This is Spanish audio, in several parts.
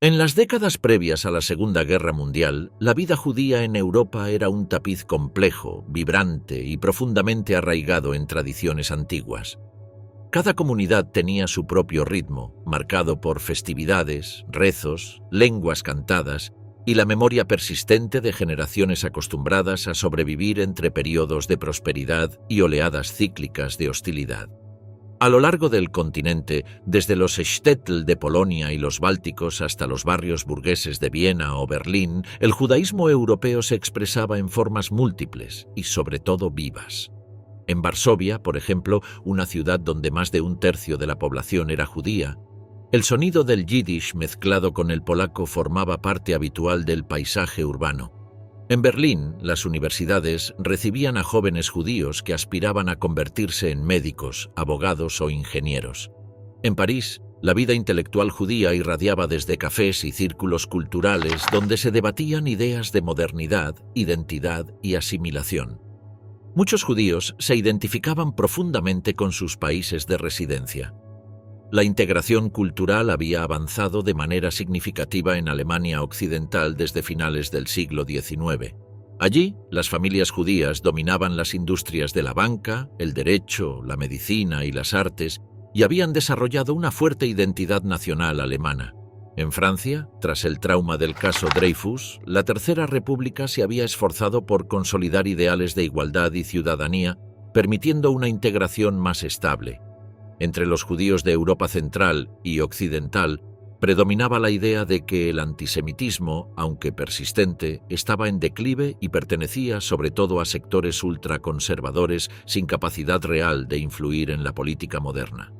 En las décadas previas a la Segunda Guerra Mundial, la vida judía en Europa era un tapiz complejo, vibrante y profundamente arraigado en tradiciones antiguas. Cada comunidad tenía su propio ritmo, marcado por festividades, rezos, lenguas cantadas y la memoria persistente de generaciones acostumbradas a sobrevivir entre periodos de prosperidad y oleadas cíclicas de hostilidad. A lo largo del continente, desde los shtetl de Polonia y los Bálticos hasta los barrios burgueses de Viena o Berlín, el judaísmo europeo se expresaba en formas múltiples y sobre todo vivas. En Varsovia, por ejemplo, una ciudad donde más de un tercio de la población era judía, el sonido del yiddish mezclado con el polaco formaba parte habitual del paisaje urbano. En Berlín, las universidades recibían a jóvenes judíos que aspiraban a convertirse en médicos, abogados o ingenieros. En París, la vida intelectual judía irradiaba desde cafés y círculos culturales donde se debatían ideas de modernidad, identidad y asimilación. Muchos judíos se identificaban profundamente con sus países de residencia. La integración cultural había avanzado de manera significativa en Alemania Occidental desde finales del siglo XIX. Allí, las familias judías dominaban las industrias de la banca, el derecho, la medicina y las artes, y habían desarrollado una fuerte identidad nacional alemana. En Francia, tras el trauma del caso Dreyfus, la Tercera República se había esforzado por consolidar ideales de igualdad y ciudadanía, permitiendo una integración más estable. Entre los judíos de Europa Central y Occidental, predominaba la idea de que el antisemitismo, aunque persistente, estaba en declive y pertenecía sobre todo a sectores ultraconservadores sin capacidad real de influir en la política moderna.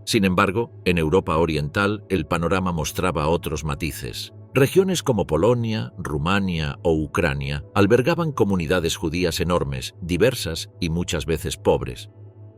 Sin embargo, en Europa Oriental el panorama mostraba otros matices. Regiones como Polonia, Rumania o Ucrania albergaban comunidades judías enormes, diversas y muchas veces pobres.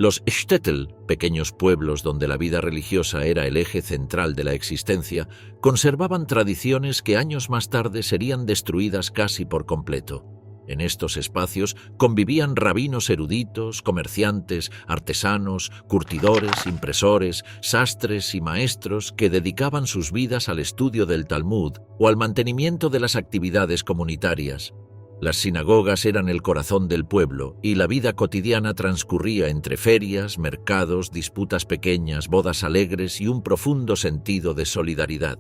Los shtetl, pequeños pueblos donde la vida religiosa era el eje central de la existencia, conservaban tradiciones que años más tarde serían destruidas casi por completo. En estos espacios convivían rabinos eruditos, comerciantes, artesanos, curtidores, impresores, sastres y maestros que dedicaban sus vidas al estudio del Talmud o al mantenimiento de las actividades comunitarias. Las sinagogas eran el corazón del pueblo y la vida cotidiana transcurría entre ferias, mercados, disputas pequeñas, bodas alegres y un profundo sentido de solidaridad.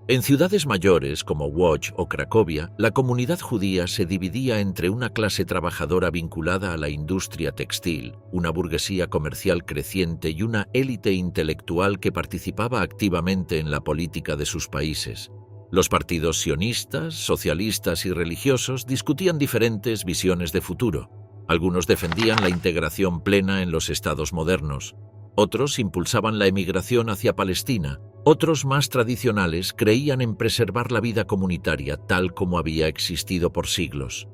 En ciudades mayores como Łódź o Cracovia, la comunidad judía se dividía entre una clase trabajadora vinculada a la industria textil, una burguesía comercial creciente y una élite intelectual que participaba activamente en la política de sus países. Los partidos sionistas, socialistas y religiosos discutían diferentes visiones de futuro. Algunos defendían la integración plena en los estados modernos. Otros impulsaban la emigración hacia Palestina. Otros más tradicionales creían en preservar la vida comunitaria tal como había existido por siglos.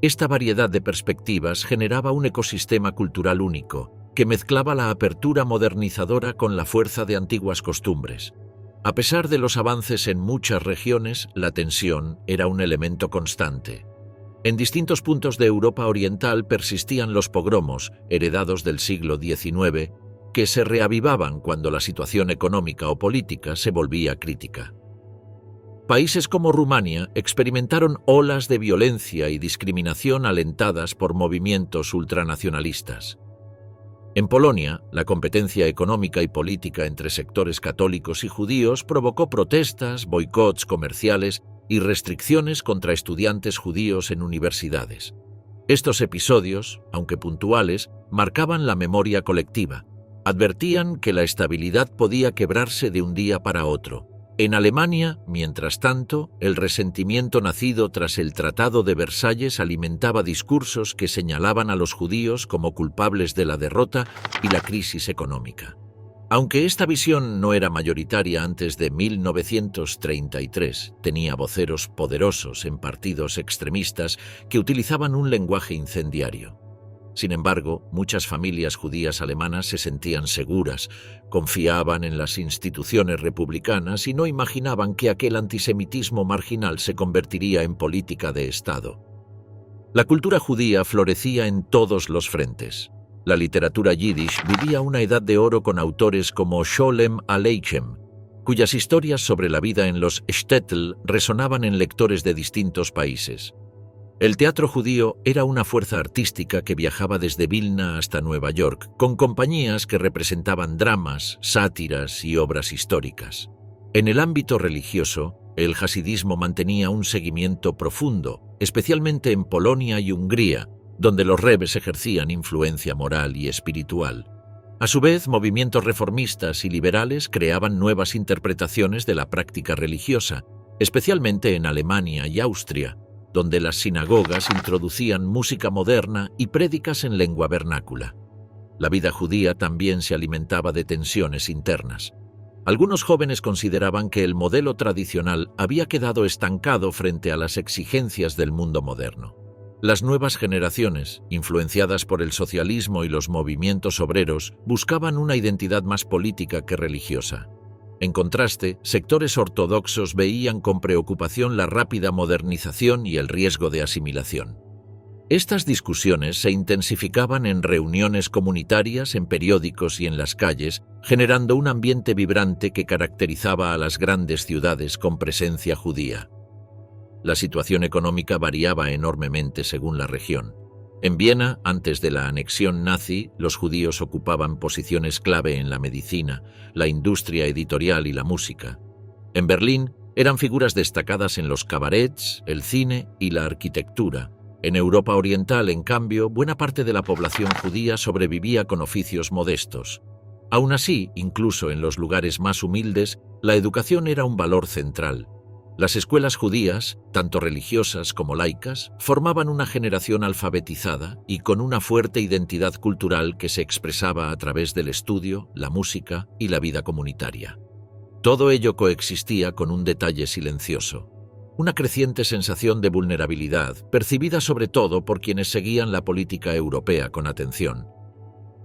Esta variedad de perspectivas generaba un ecosistema cultural único, que mezclaba la apertura modernizadora con la fuerza de antiguas costumbres. A pesar de los avances en muchas regiones, la tensión era un elemento constante. En distintos puntos de Europa Oriental persistían los pogromos, heredados del siglo XIX, que se reavivaban cuando la situación económica o política se volvía crítica. Países como Rumania experimentaron olas de violencia y discriminación alentadas por movimientos ultranacionalistas. En Polonia, la competencia económica y política entre sectores católicos y judíos provocó protestas, boicots comerciales y restricciones contra estudiantes judíos en universidades. Estos episodios, aunque puntuales, marcaban la memoria colectiva. Advertían que la estabilidad podía quebrarse de un día para otro. En Alemania, mientras tanto, el resentimiento nacido tras el Tratado de Versalles alimentaba discursos que señalaban a los judíos como culpables de la derrota y la crisis económica. Aunque esta visión no era mayoritaria antes de 1933, tenía voceros poderosos en partidos extremistas que utilizaban un lenguaje incendiario. Sin embargo, muchas familias judías alemanas se sentían seguras, confiaban en las instituciones republicanas y no imaginaban que aquel antisemitismo marginal se convertiría en política de Estado. La cultura judía florecía en todos los frentes. La literatura yiddish vivía una edad de oro con autores como Sholem Aleichem, cuyas historias sobre la vida en los shtetl resonaban en lectores de distintos países. El teatro judío era una fuerza artística que viajaba desde Vilna hasta Nueva York, con compañías que representaban dramas, sátiras y obras históricas. En el ámbito religioso, el hasidismo mantenía un seguimiento profundo, especialmente en Polonia y Hungría, donde los rebes ejercían influencia moral y espiritual. A su vez, movimientos reformistas y liberales creaban nuevas interpretaciones de la práctica religiosa, especialmente en Alemania y Austria, donde las sinagogas introducían música moderna y prédicas en lengua vernácula. La vida judía también se alimentaba de tensiones internas. Algunos jóvenes consideraban que el modelo tradicional había quedado estancado frente a las exigencias del mundo moderno. Las nuevas generaciones, influenciadas por el socialismo y los movimientos obreros, buscaban una identidad más política que religiosa. En contraste, sectores ortodoxos veían con preocupación la rápida modernización y el riesgo de asimilación. Estas discusiones se intensificaban en reuniones comunitarias, en periódicos y en las calles, generando un ambiente vibrante que caracterizaba a las grandes ciudades con presencia judía. La situación económica variaba enormemente según la región. En Viena, antes de la anexión nazi, los judíos ocupaban posiciones clave en la medicina, la industria editorial y la música. En Berlín, eran figuras destacadas en los cabarets, el cine y la arquitectura. En Europa Oriental, en cambio, buena parte de la población judía sobrevivía con oficios modestos. Aún así, incluso en los lugares más humildes, la educación era un valor central. Las escuelas judías, tanto religiosas como laicas, formaban una generación alfabetizada y con una fuerte identidad cultural que se expresaba a través del estudio, la música y la vida comunitaria. Todo ello coexistía con un detalle silencioso: una creciente sensación de vulnerabilidad, percibida sobre todo por quienes seguían la política europea con atención.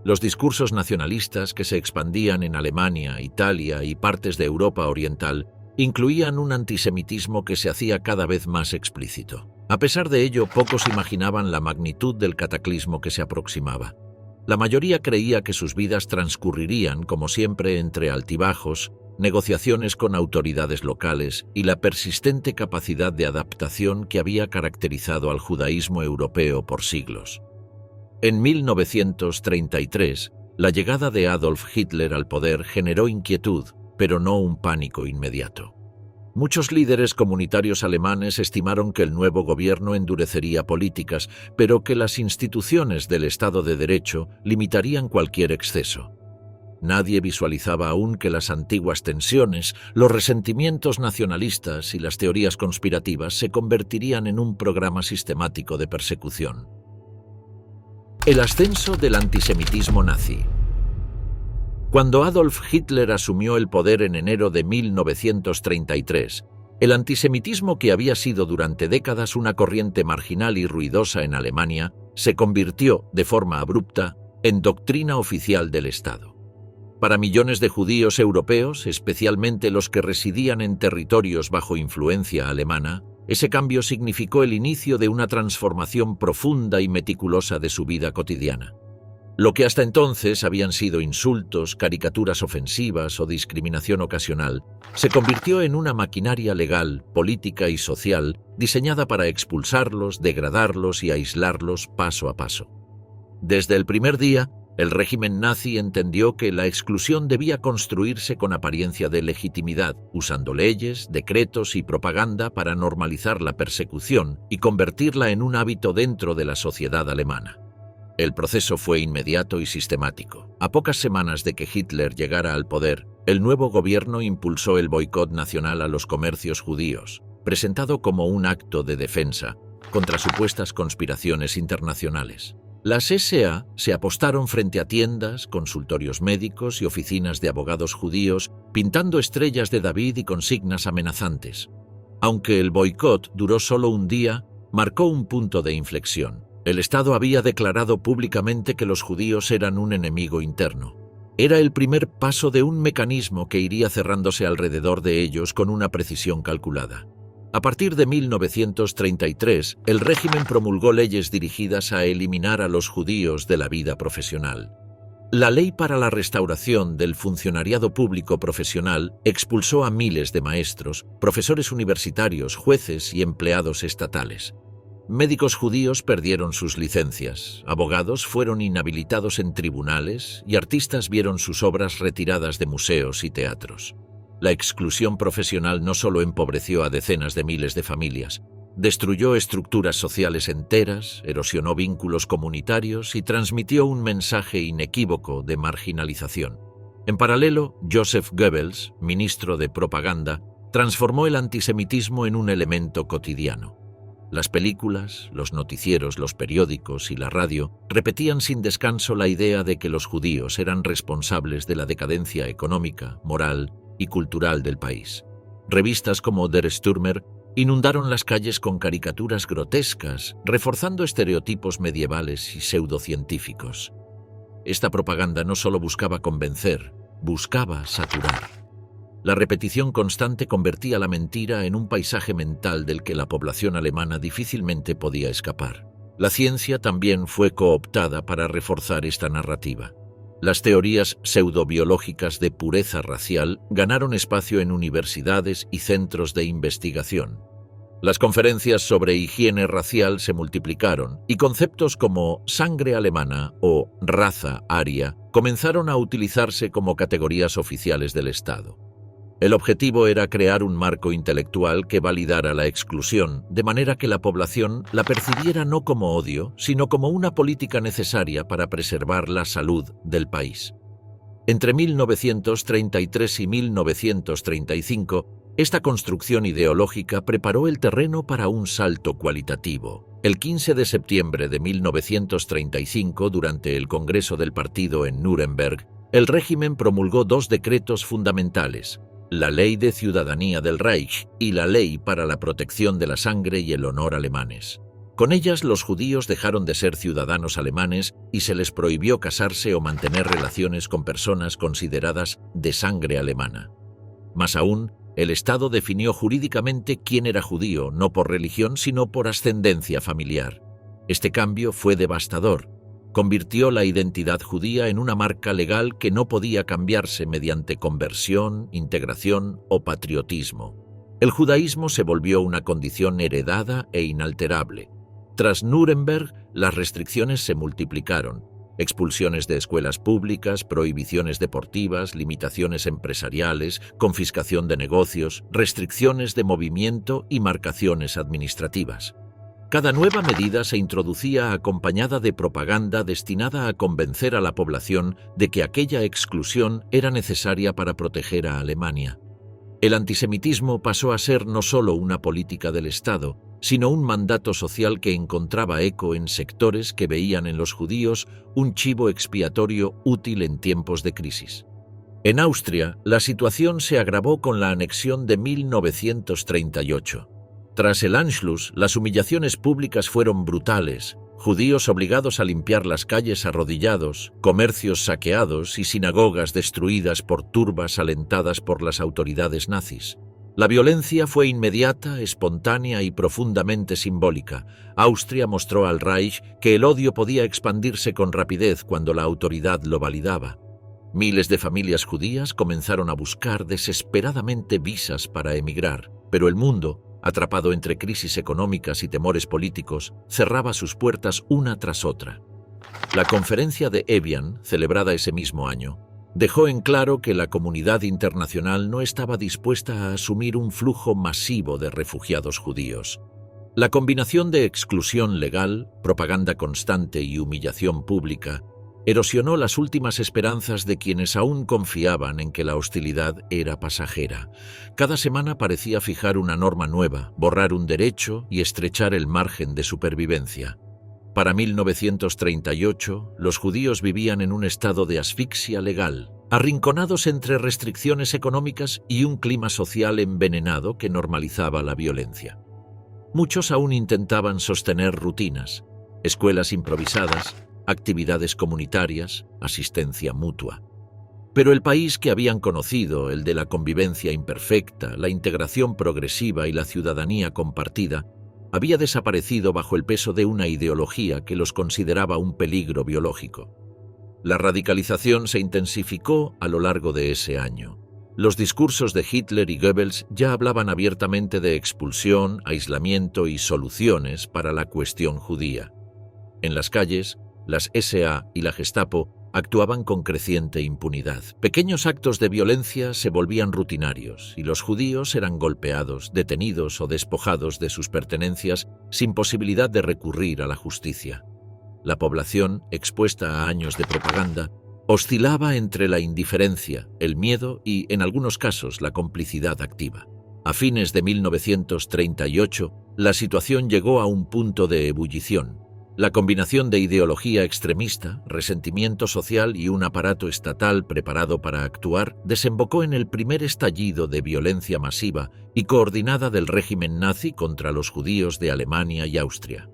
Los discursos nacionalistas que se expandían en Alemania, Italia y partes de Europa Oriental incluían un antisemitismo que se hacía cada vez más explícito. A pesar de ello, pocos imaginaban la magnitud del cataclismo que se aproximaba. La mayoría creía que sus vidas transcurrirían, como siempre, entre altibajos, negociaciones con autoridades locales y la persistente capacidad de adaptación que había caracterizado al judaísmo europeo por siglos. En 1933, la llegada de Adolf Hitler al poder generó inquietud, pero no un pánico inmediato. Muchos líderes comunitarios alemanes estimaron que el nuevo gobierno endurecería políticas, pero que las instituciones del Estado de Derecho limitarían cualquier exceso. Nadie visualizaba aún que las antiguas tensiones, los resentimientos nacionalistas y las teorías conspirativas se convertirían en un programa sistemático de persecución. El ascenso del antisemitismo nazi. Cuando Adolf Hitler asumió el poder en enero de 1933, el antisemitismo, que había sido durante décadas una corriente marginal y ruidosa en Alemania, se convirtió, de forma abrupta, en doctrina oficial del Estado. Para millones de judíos europeos, especialmente los que residían en territorios bajo influencia alemana, ese cambio significó el inicio de una transformación profunda y meticulosa de su vida cotidiana. Lo que hasta entonces habían sido insultos, caricaturas ofensivas o discriminación ocasional, se convirtió en una maquinaria legal, política y social diseñada para expulsarlos, degradarlos y aislarlos paso a paso. Desde el primer día, el régimen nazi entendió que la exclusión debía construirse con apariencia de legitimidad, usando leyes, decretos y propaganda para normalizar la persecución y convertirla en un hábito dentro de la sociedad alemana. El proceso fue inmediato y sistemático. A pocas semanas de que Hitler llegara al poder, el nuevo gobierno impulsó el boicot nacional a los comercios judíos, presentado como un acto de defensa contra supuestas conspiraciones internacionales. Las SA se apostaron frente a tiendas, consultorios médicos y oficinas de abogados judíos, pintando estrellas de David y consignas amenazantes. Aunque el boicot duró solo un día, marcó un punto de inflexión. El Estado había declarado públicamente que los judíos eran un enemigo interno. Era el primer paso de un mecanismo que iría cerrándose alrededor de ellos con una precisión calculada. A partir de 1933, el régimen promulgó leyes dirigidas a eliminar a los judíos de la vida profesional. La ley para la restauración del funcionariado público profesional expulsó a miles de maestros, profesores universitarios, jueces y empleados estatales. Médicos judíos perdieron sus licencias, abogados fueron inhabilitados en tribunales y artistas vieron sus obras retiradas de museos y teatros. La exclusión profesional no solo empobreció a decenas de miles de familias, destruyó estructuras sociales enteras, erosionó vínculos comunitarios y transmitió un mensaje inequívoco de marginalización. En paralelo, Joseph Goebbels, ministro de propaganda, transformó el antisemitismo en un elemento cotidiano. Las películas, los noticieros, los periódicos y la radio repetían sin descanso la idea de que los judíos eran responsables de la decadencia económica, moral y cultural del país. Revistas como Der Stürmer inundaron las calles con caricaturas grotescas, reforzando estereotipos medievales y pseudocientíficos. Esta propaganda no solo buscaba convencer, buscaba saturar. La repetición constante convertía la mentira en un paisaje mental del que la población alemana difícilmente podía escapar. La ciencia también fue cooptada para reforzar esta narrativa. Las teorías pseudobiológicas de pureza racial ganaron espacio en universidades y centros de investigación. Las conferencias sobre higiene racial se multiplicaron y conceptos como sangre alemana o raza aria comenzaron a utilizarse como categorías oficiales del Estado. El objetivo era crear un marco intelectual que validara la exclusión, de manera que la población la percibiera no como odio, sino como una política necesaria para preservar la salud del país. Entre 1933 y 1935, esta construcción ideológica preparó el terreno para un salto cualitativo. El 15 de septiembre de 1935, durante el Congreso del Partido en Nuremberg, el régimen promulgó dos decretos fundamentales: la Ley de Ciudadanía del Reich y la Ley para la Protección de la Sangre y el Honor alemanes. Con ellas, los judíos dejaron de ser ciudadanos alemanes y se les prohibió casarse o mantener relaciones con personas consideradas de sangre alemana. Más aún, el Estado definió jurídicamente quién era judío, no por religión, sino por ascendencia familiar. Este cambio fue devastador. Convirtió la identidad judía en una marca legal que no podía cambiarse mediante conversión, integración o patriotismo. El judaísmo se volvió una condición heredada e inalterable. Tras Nuremberg, las restricciones se multiplicaron. Expulsiones de escuelas públicas, prohibiciones deportivas, limitaciones empresariales, confiscación de negocios, restricciones de movimiento y marcaciones administrativas. Cada nueva medida se introducía acompañada de propaganda destinada a convencer a la población de que aquella exclusión era necesaria para proteger a Alemania. El antisemitismo pasó a ser no solo una política del Estado, sino un mandato social que encontraba eco en sectores que veían en los judíos un chivo expiatorio útil en tiempos de crisis. En Austria, la situación se agravó con la anexión de 1938. Tras el Anschluss, las humillaciones públicas fueron brutales: judíos obligados a limpiar las calles arrodillados, comercios saqueados y sinagogas destruidas por turbas alentadas por las autoridades nazis. La violencia fue inmediata, espontánea y profundamente simbólica. Austria mostró al Reich que el odio podía expandirse con rapidez cuando la autoridad lo validaba. Miles de familias judías comenzaron a buscar desesperadamente visas para emigrar, pero el mundo, atrapado entre crisis económicas y temores políticos, cerraba sus puertas una tras otra. La conferencia de Evian, celebrada ese mismo año, dejó en claro que la comunidad internacional no estaba dispuesta a asumir un flujo masivo de refugiados judíos. La combinación de exclusión legal, propaganda constante y humillación pública erosionó las últimas esperanzas de quienes aún confiaban en que la hostilidad era pasajera. Cada semana parecía fijar una norma nueva, borrar un derecho y estrechar el margen de supervivencia. Para 1938, los judíos vivían en un estado de asfixia legal, arrinconados entre restricciones económicas y un clima social envenenado que normalizaba la violencia. Muchos aún intentaban sostener rutinas, escuelas improvisadas, actividades comunitarias, asistencia mutua. Pero el país que habían conocido, el de la convivencia imperfecta, la integración progresiva y la ciudadanía compartida, había desaparecido bajo el peso de una ideología que los consideraba un peligro biológico. La radicalización se intensificó a lo largo de ese año. Los discursos de Hitler y Goebbels ya hablaban abiertamente de expulsión, aislamiento y soluciones para la cuestión judía. En las calles, las SA y la Gestapo actuaban con creciente impunidad. Pequeños actos de violencia se volvían rutinarios y los judíos eran golpeados, detenidos o despojados de sus pertenencias sin posibilidad de recurrir a la justicia. La población, expuesta a años de propaganda, oscilaba entre la indiferencia, el miedo y, en algunos casos, la complicidad activa. A fines de 1938, la situación llegó a un punto de ebullición. La combinación de ideología extremista, resentimiento social y un aparato estatal preparado para actuar desembocó en el primer estallido de violencia masiva y coordinada del régimen nazi contra los judíos de Alemania y Austria.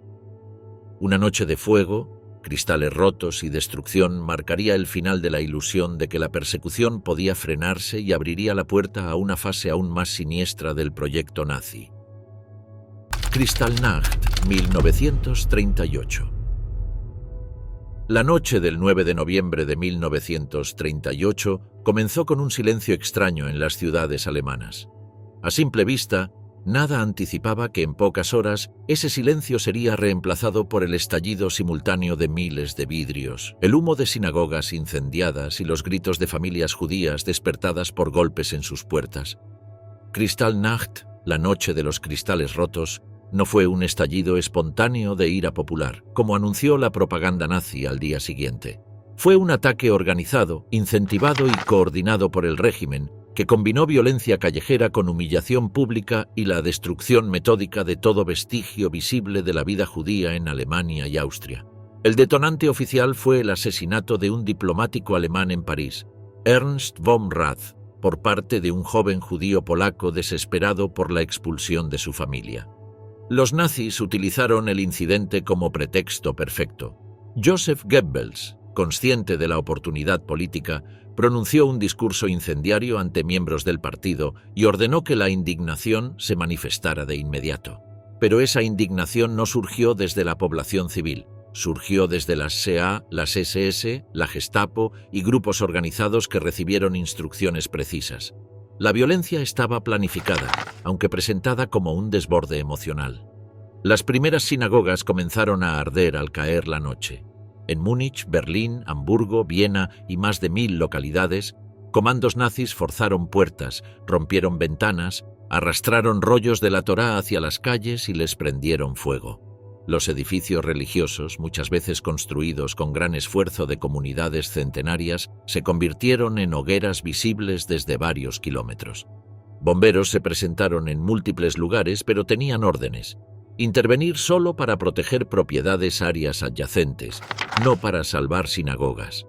Una noche de fuego, cristales rotos y destrucción marcaría el final de la ilusión de que la persecución podía frenarse y abriría la puerta a una fase aún más siniestra del proyecto nazi. Kristallnacht, 1938. La noche del 9 de noviembre de 1938 comenzó con un silencio extraño en las ciudades alemanas. A simple vista, nada anticipaba que en pocas horas ese silencio sería reemplazado por el estallido simultáneo de miles de vidrios, el humo de sinagogas incendiadas y los gritos de familias judías despertadas por golpes en sus puertas. Kristallnacht, la noche de los cristales rotos, no fue un estallido espontáneo de ira popular, como anunció la propaganda nazi al día siguiente. Fue un ataque organizado, incentivado y coordinado por el régimen, que combinó violencia callejera con humillación pública y la destrucción metódica de todo vestigio visible de la vida judía en Alemania y Austria. El detonante oficial fue el asesinato de un diplomático alemán en París, Ernst von Rath, por parte de un joven judío polaco desesperado por la expulsión de su familia. Los nazis utilizaron el incidente como pretexto perfecto. Joseph Goebbels, consciente de la oportunidad política, pronunció un discurso incendiario ante miembros del partido y ordenó que la indignación se manifestara de inmediato. Pero esa indignación no surgió desde la población civil, surgió desde las SA, las SS, la Gestapo y grupos organizados que recibieron instrucciones precisas. La violencia estaba planificada, aunque presentada como un desborde emocional. Las primeras sinagogas comenzaron a arder al caer la noche. En Múnich, Berlín, Hamburgo, Viena y más de 1000 localidades, comandos nazis forzaron puertas, rompieron ventanas, arrastraron rollos de la Torá hacia las calles y les prendieron fuego. Los edificios religiosos, muchas veces construidos con gran esfuerzo de comunidades centenarias, se convirtieron en hogueras visibles desde varios kilómetros. Bomberos se presentaron en múltiples lugares, pero tenían órdenes: intervenir solo para proteger propiedades áreas adyacentes, no para salvar sinagogas.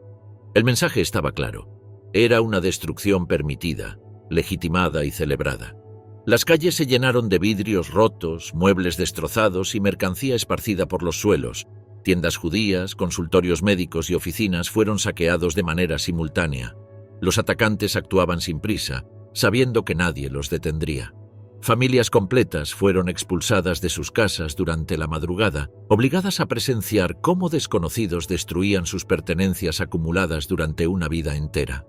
El mensaje estaba claro: era una destrucción permitida, legitimada y celebrada. Las calles se llenaron de vidrios rotos, muebles destrozados y mercancía esparcida por los suelos. Tiendas judías, consultorios médicos y oficinas fueron saqueados de manera simultánea. Los atacantes actuaban sin prisa, sabiendo que nadie los detendría. Familias completas fueron expulsadas de sus casas durante la madrugada, obligadas a presenciar cómo desconocidos destruían sus pertenencias acumuladas durante una vida entera.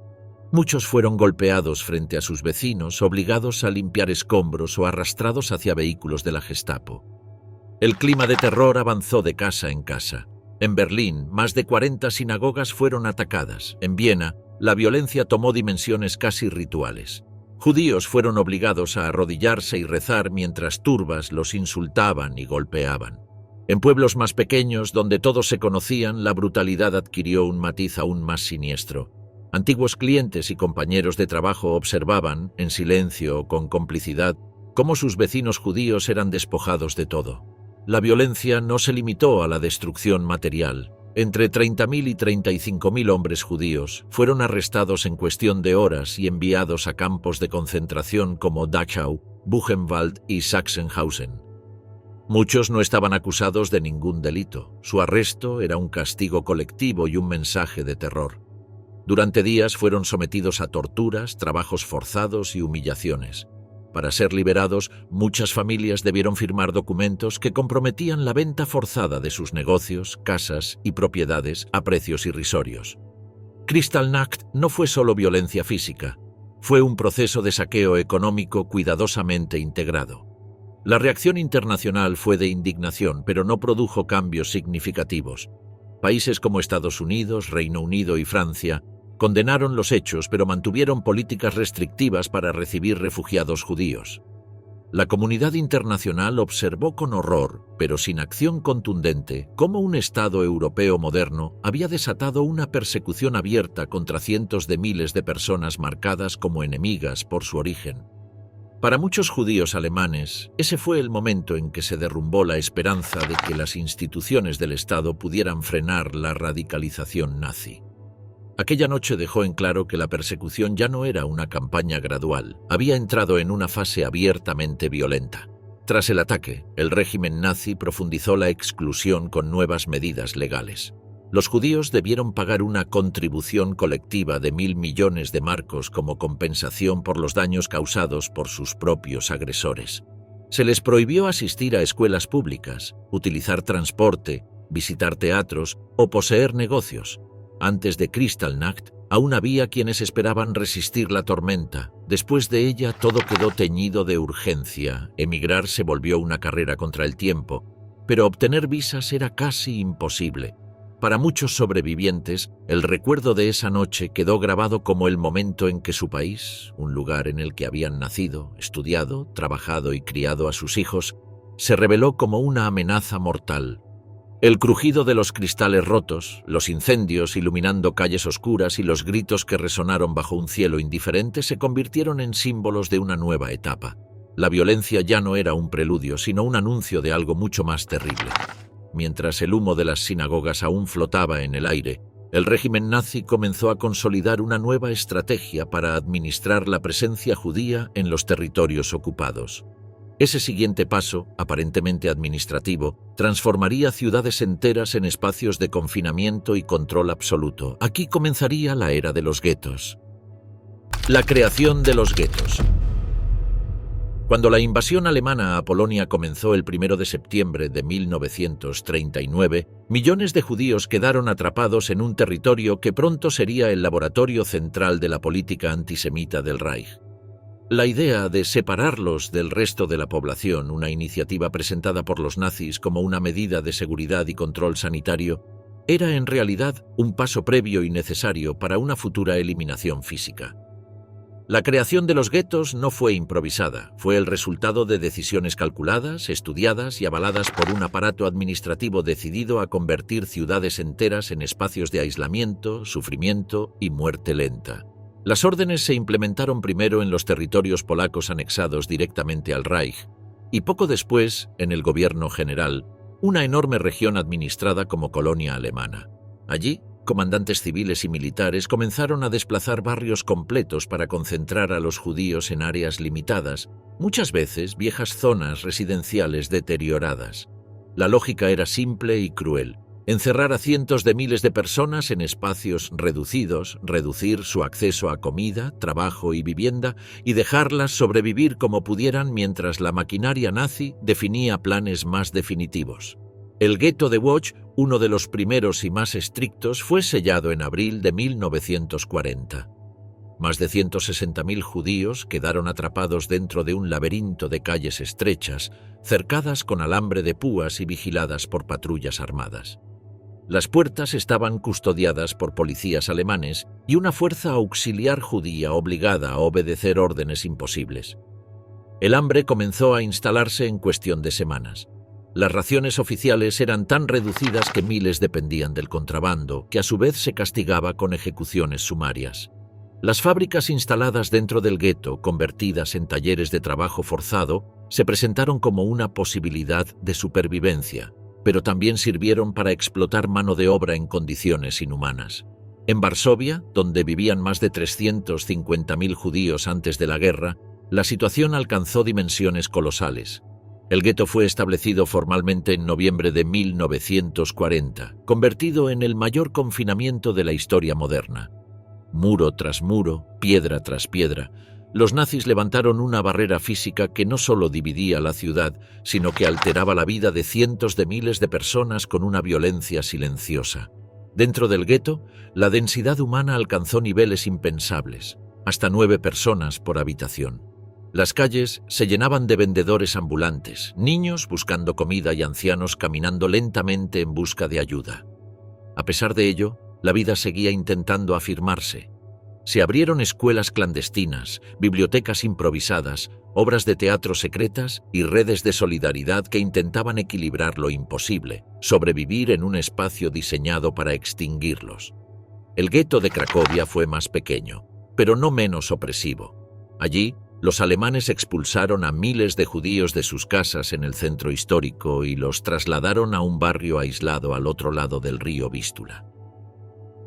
Muchos fueron golpeados frente a sus vecinos, obligados a limpiar escombros o arrastrados hacia vehículos de la Gestapo. El clima de terror avanzó de casa en casa. En Berlín, más de 40 sinagogas fueron atacadas. En Viena, la violencia tomó dimensiones casi rituales. Judíos fueron obligados a arrodillarse y rezar mientras turbas los insultaban y golpeaban. En pueblos más pequeños, donde todos se conocían, la brutalidad adquirió un matiz aún más siniestro. Antiguos clientes y compañeros de trabajo observaban, en silencio o con complicidad, cómo sus vecinos judíos eran despojados de todo. La violencia no se limitó a la destrucción material. Entre 30.000 y 35.000 hombres judíos fueron arrestados en cuestión de horas y enviados a campos de concentración como Dachau, Buchenwald y Sachsenhausen. Muchos no estaban acusados de ningún delito. Su arresto era un castigo colectivo y un mensaje de terror. Durante días fueron sometidos a torturas, trabajos forzados y humillaciones. Para ser liberados, muchas familias debieron firmar documentos que comprometían la venta forzada de sus negocios, casas y propiedades a precios irrisorios. Kristallnacht no fue solo violencia física, fue un proceso de saqueo económico cuidadosamente integrado. La reacción internacional fue de indignación, pero no produjo cambios significativos. Países como Estados Unidos, Reino Unido y Francia condenaron los hechos, pero mantuvieron políticas restrictivas para recibir refugiados judíos. La comunidad internacional observó con horror, pero sin acción contundente, cómo un Estado europeo moderno había desatado una persecución abierta contra cientos de miles de personas marcadas como enemigas por su origen. Para muchos judíos alemanes, ese fue el momento en que se derrumbó la esperanza de que las instituciones del Estado pudieran frenar la radicalización nazi. Aquella noche dejó en claro que la persecución ya no era una campaña gradual, había entrado en una fase abiertamente violenta. Tras el ataque, el régimen nazi profundizó la exclusión con nuevas medidas legales. Los judíos debieron pagar una contribución colectiva de 1.000 millones de marcos como compensación por los daños causados por sus propios agresores. Se les prohibió asistir a escuelas públicas, utilizar transporte, visitar teatros o poseer negocios. Antes de Kristallnacht, aún había quienes esperaban resistir la tormenta. Después de ella, todo quedó teñido de urgencia. Emigrar se volvió una carrera contra el tiempo, pero obtener visas era casi imposible. Para muchos sobrevivientes, el recuerdo de esa noche quedó grabado como el momento en que su país, un lugar en el que habían nacido, estudiado, trabajado y criado a sus hijos, se reveló como una amenaza mortal. El crujido de los cristales rotos, los incendios iluminando calles oscuras y los gritos que resonaron bajo un cielo indiferente se convirtieron en símbolos de una nueva etapa. La violencia ya no era un preludio, sino un anuncio de algo mucho más terrible. Mientras el humo de las sinagogas aún flotaba en el aire, el régimen nazi comenzó a consolidar una nueva estrategia para administrar la presencia judía en los territorios ocupados. Ese siguiente paso, aparentemente administrativo, transformaría ciudades enteras en espacios de confinamiento y control absoluto. Aquí comenzaría la era de los guetos. La creación de los guetos. Cuando la invasión alemana a Polonia comenzó el 1 de septiembre de 1939, millones de judíos quedaron atrapados en un territorio que pronto sería el laboratorio central de la política antisemita del Reich. La idea de separarlos del resto de la población, una iniciativa presentada por los nazis como una medida de seguridad y control sanitario, era en realidad un paso previo y necesario para una futura eliminación física. La creación de los guetos no fue improvisada, fue el resultado de decisiones calculadas, estudiadas y avaladas por un aparato administrativo decidido a convertir ciudades enteras en espacios de aislamiento, sufrimiento y muerte lenta. Las órdenes se implementaron primero en los territorios polacos anexados directamente al Reich y poco después, en el gobierno general, una enorme región administrada como colonia alemana. Allí, comandantes civiles y militares comenzaron a desplazar barrios completos para concentrar a los judíos en áreas limitadas, muchas veces viejas zonas residenciales deterioradas. La lógica era simple y cruel. Encerrar a cientos de miles de personas en espacios reducidos, reducir su acceso a comida, trabajo y vivienda y dejarlas sobrevivir como pudieran mientras la maquinaria nazi definía planes más definitivos. El gueto de Łódź, uno de los primeros y más estrictos, fue sellado en abril de 1940. Más de 160.000 judíos quedaron atrapados dentro de un laberinto de calles estrechas, cercadas con alambre de púas y vigiladas por patrullas armadas. Las puertas estaban custodiadas por policías alemanes y una fuerza auxiliar judía obligada a obedecer órdenes imposibles. El hambre comenzó a instalarse en cuestión de semanas. Las raciones oficiales eran tan reducidas que miles dependían del contrabando, que a su vez se castigaba con ejecuciones sumarias. Las fábricas instaladas dentro del gueto, convertidas en talleres de trabajo forzado, se presentaron como una posibilidad de supervivencia, pero también sirvieron para explotar mano de obra en condiciones inhumanas. En Varsovia, donde vivían más de 350.000 judíos antes de la guerra, la situación alcanzó dimensiones colosales. El gueto fue establecido formalmente en noviembre de 1940, convertido en el mayor confinamiento de la historia moderna. Muro tras muro, piedra tras piedra, los nazis levantaron una barrera física que no solo dividía la ciudad, sino que alteraba la vida de cientos de miles de personas con una violencia silenciosa. Dentro del gueto, la densidad humana alcanzó niveles impensables, hasta 9 personas por habitación. Las calles se llenaban de vendedores ambulantes, niños buscando comida y ancianos caminando lentamente en busca de ayuda. A pesar de ello, la vida seguía intentando afirmarse. Se abrieron escuelas clandestinas, bibliotecas improvisadas, obras de teatro secretas y redes de solidaridad que intentaban equilibrar lo imposible, sobrevivir en un espacio diseñado para extinguirlos. El gueto de Cracovia fue más pequeño, pero no menos opresivo. Allí, los alemanes expulsaron a miles de judíos de sus casas en el centro histórico y los trasladaron a un barrio aislado al otro lado del río Vístula.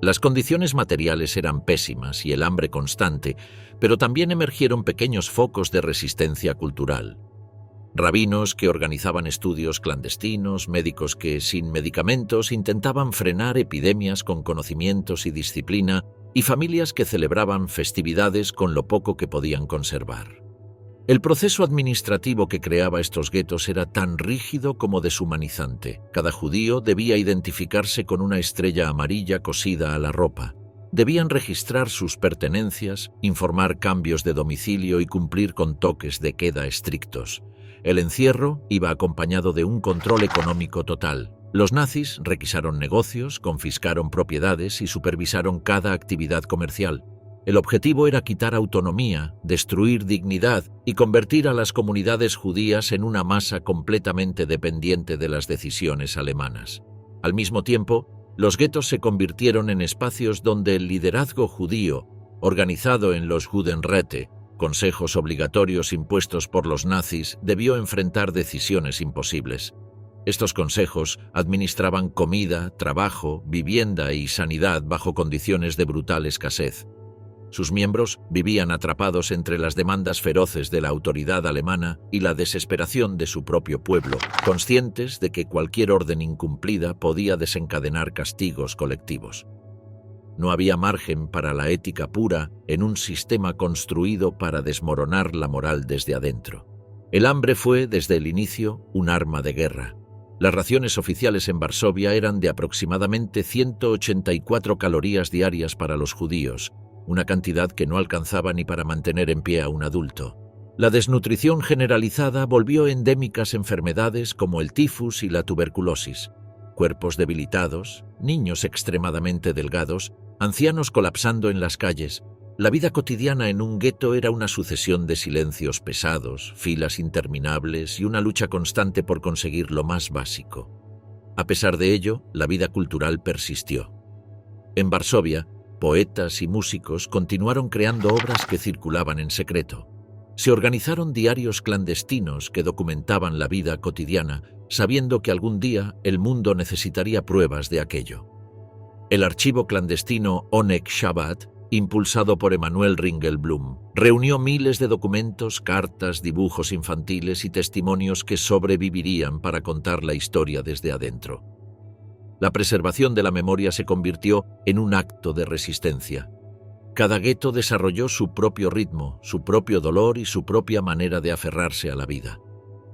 Las condiciones materiales eran pésimas y el hambre constante, pero también emergieron pequeños focos de resistencia cultural. Rabinos que organizaban estudios clandestinos, médicos que, sin medicamentos, intentaban frenar epidemias con conocimientos y disciplina, y familias que celebraban festividades con lo poco que podían conservar. El proceso administrativo que creaba estos guetos era tan rígido como deshumanizante. Cada judío debía identificarse con una estrella amarilla cosida a la ropa. Debían registrar sus pertenencias, informar cambios de domicilio y cumplir con toques de queda estrictos. El encierro iba acompañado de un control económico total. Los nazis requisaron negocios, confiscaron propiedades y supervisaron cada actividad comercial. El objetivo era quitar autonomía, destruir dignidad y convertir a las comunidades judías en una masa completamente dependiente de las decisiones alemanas. Al mismo tiempo, los guetos se convirtieron en espacios donde el liderazgo judío, organizado en los Judenräte, consejos obligatorios impuestos por los nazis, debió enfrentar decisiones imposibles. Estos consejos administraban comida, trabajo, vivienda y sanidad bajo condiciones de brutal escasez. Sus miembros vivían atrapados entre las demandas feroces de la autoridad alemana y la desesperación de su propio pueblo, conscientes de que cualquier orden incumplida podía desencadenar castigos colectivos. No había margen para la ética pura en un sistema construido para desmoronar la moral desde adentro. El hambre fue, desde el inicio, un arma de guerra. Las raciones oficiales en Varsovia eran de aproximadamente 184 calorías diarias para los judíos, una cantidad que no alcanzaba ni para mantener en pie a un adulto. La desnutrición generalizada volvió endémicas enfermedades como el tifus y la tuberculosis. Cuerpos debilitados, niños extremadamente delgados, ancianos colapsando en las calles. La vida cotidiana en un gueto era una sucesión de silencios pesados, filas interminables y una lucha constante por conseguir lo más básico. A pesar de ello, la vida cultural persistió. En Varsovia, poetas y músicos continuaron creando obras que circulaban en secreto. Se organizaron diarios clandestinos que documentaban la vida cotidiana, sabiendo que algún día el mundo necesitaría pruebas de aquello. El archivo clandestino Onek Shabbat, impulsado por Emanuel Ringelblum, reunió miles de documentos, cartas, dibujos infantiles y testimonios que sobrevivirían para contar la historia desde adentro. La preservación de la memoria se convirtió en un acto de resistencia. Cada gueto desarrolló su propio ritmo, su propio dolor y su propia manera de aferrarse a la vida.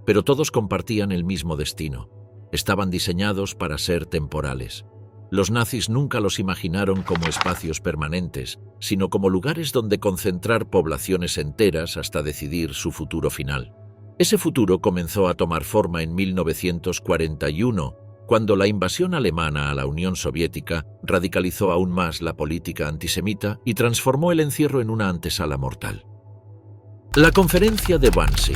Pero todos compartían el mismo destino. Estaban diseñados para ser temporales. Los nazis nunca los imaginaron como espacios permanentes, sino como lugares donde concentrar poblaciones enteras hasta decidir su futuro final. Ese futuro comenzó a tomar forma en 1941, cuando la invasión alemana a la Unión Soviética radicalizó aún más la política antisemita y transformó el encierro en una antesala mortal. La conferencia de Wannsee.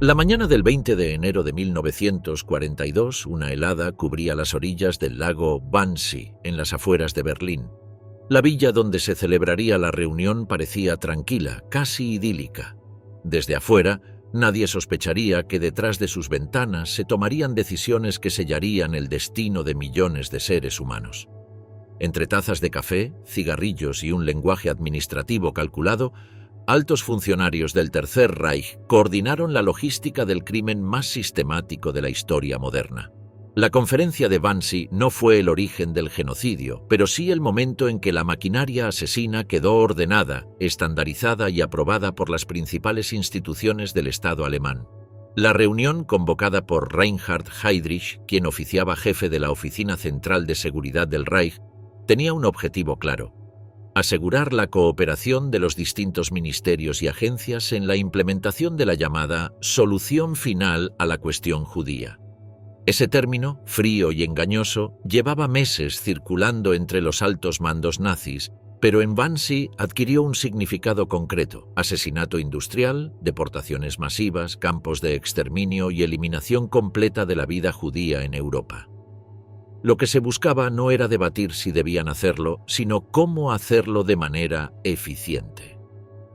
La mañana del 20 de enero de 1942, una helada cubría las orillas del lago Wannsee, en las afueras de Berlín. La villa donde se celebraría la reunión parecía tranquila, casi idílica. Desde afuera, nadie sospecharía que detrás de sus ventanas se tomarían decisiones que sellarían el destino de millones de seres humanos. Entre tazas de café, cigarrillos y un lenguaje administrativo calculado, altos funcionarios del Tercer Reich coordinaron la logística del crimen más sistemático de la historia moderna. La conferencia de Wannsee no fue el origen del genocidio, pero sí el momento en que la maquinaria asesina quedó ordenada, estandarizada y aprobada por las principales instituciones del Estado alemán. La reunión, convocada por Reinhard Heydrich, quien oficiaba jefe de la Oficina Central de Seguridad del Reich, tenía un objetivo claro: asegurar la cooperación de los distintos ministerios y agencias en la implementación de la llamada solución final a la cuestión judía. Ese término, frío y engañoso, llevaba meses circulando entre los altos mandos nazis, pero en Wannsee adquirió un significado concreto: asesinato industrial, deportaciones masivas, campos de exterminio y eliminación completa de la vida judía en Europa. Lo que se buscaba no era debatir si debían hacerlo, sino cómo hacerlo de manera eficiente.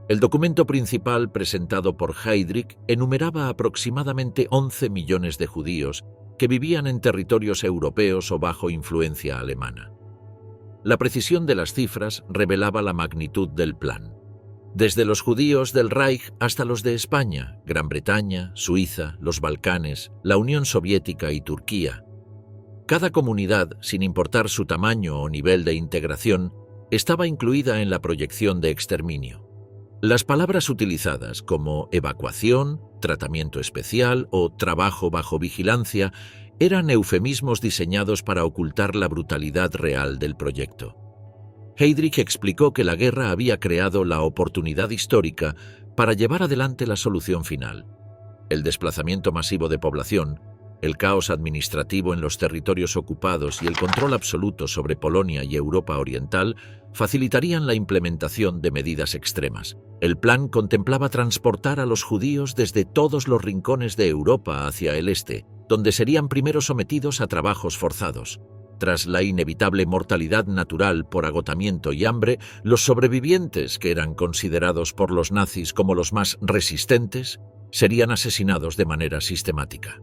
El documento principal presentado por Heydrich enumeraba aproximadamente 11 millones de judíos que vivían en territorios europeos o bajo influencia alemana. La precisión de las cifras revelaba la magnitud del plan. Desde los judíos del Reich hasta los de España, Gran Bretaña, Suiza, los Balcanes, la Unión Soviética y Turquía. Cada comunidad, sin importar su tamaño o nivel de integración, estaba incluida en la proyección de exterminio. Las palabras utilizadas como evacuación, tratamiento especial o trabajo bajo vigilancia eran eufemismos diseñados para ocultar la brutalidad real del proyecto. Heydrich explicó que la guerra había creado la oportunidad histórica para llevar adelante la solución final. El desplazamiento masivo de población, el caos administrativo en los territorios ocupados y el control absoluto sobre Polonia y Europa Oriental facilitarían la implementación de medidas extremas. El plan contemplaba transportar a los judíos desde todos los rincones de Europa hacia el este, donde serían primero sometidos a trabajos forzados. Tras la inevitable mortalidad natural por agotamiento y hambre, los sobrevivientes, que eran considerados por los nazis como los más resistentes, serían asesinados de manera sistemática.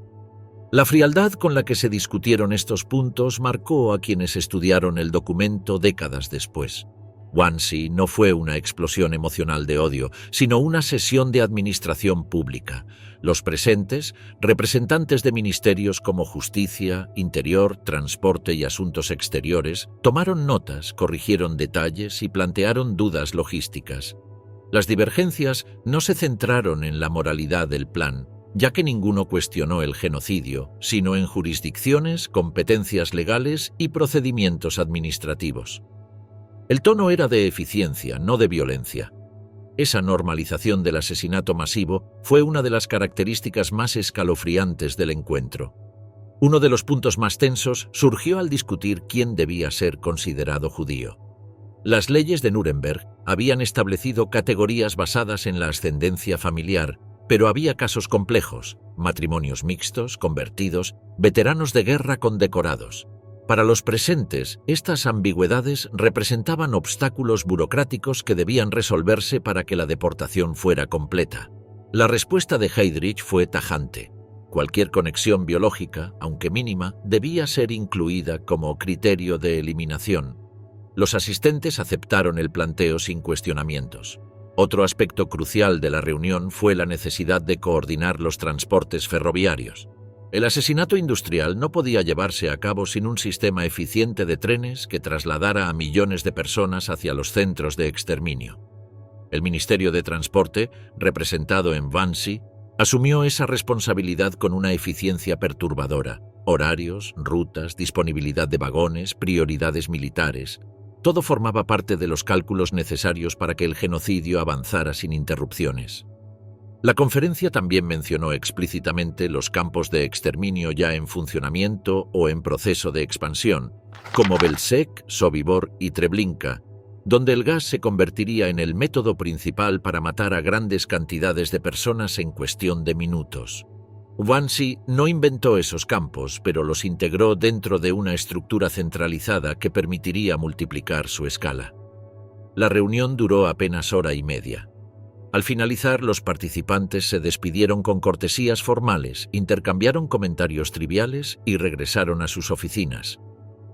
La frialdad con la que se discutieron estos puntos marcó a quienes estudiaron el documento décadas después. Wannsee no fue una explosión emocional de odio, sino una sesión de administración pública. Los presentes, representantes de ministerios como Justicia, Interior, Transporte y Asuntos Exteriores, tomaron notas, corrigieron detalles y plantearon dudas logísticas. Las divergencias no se centraron en la moralidad del plan, ya que ninguno cuestionó el genocidio, sino en jurisdicciones, competencias legales y procedimientos administrativos. El tono era de eficiencia, no de violencia. Esa normalización del asesinato masivo fue una de las características más escalofriantes del encuentro. Uno de los puntos más tensos surgió al discutir quién debía ser considerado judío. Las leyes de Nuremberg habían establecido categorías basadas en la ascendencia familiar, pero había casos complejos: matrimonios mixtos, convertidos, veteranos de guerra condecorados. Para los presentes, estas ambigüedades representaban obstáculos burocráticos que debían resolverse para que la deportación fuera completa. La respuesta de Heydrich fue tajante: cualquier conexión biológica, aunque mínima, debía ser incluida como criterio de eliminación. Los asistentes aceptaron el planteo sin cuestionamientos. Otro aspecto crucial de la reunión fue la necesidad de coordinar los transportes ferroviarios. El asesinato industrial no podía llevarse a cabo sin un sistema eficiente de trenes que trasladara a millones de personas hacia los centros de exterminio. El Ministerio de Transporte, representado en Wannsee, asumió esa responsabilidad con una eficiencia perturbadora: horarios, rutas, disponibilidad de vagones, prioridades militares. Todo formaba parte de los cálculos necesarios para que el genocidio avanzara sin interrupciones. La conferencia también mencionó explícitamente los campos de exterminio ya en funcionamiento o en proceso de expansión, como Belzec, Sobibor y Treblinka, donde el gas se convertiría en el método principal para matar a grandes cantidades de personas en cuestión de minutos. Wannsee no inventó esos campos, pero los integró dentro de una estructura centralizada que permitiría multiplicar su escala. La reunión duró apenas hora y media. Al finalizar, los participantes se despidieron con cortesías formales, intercambiaron comentarios triviales y regresaron a sus oficinas.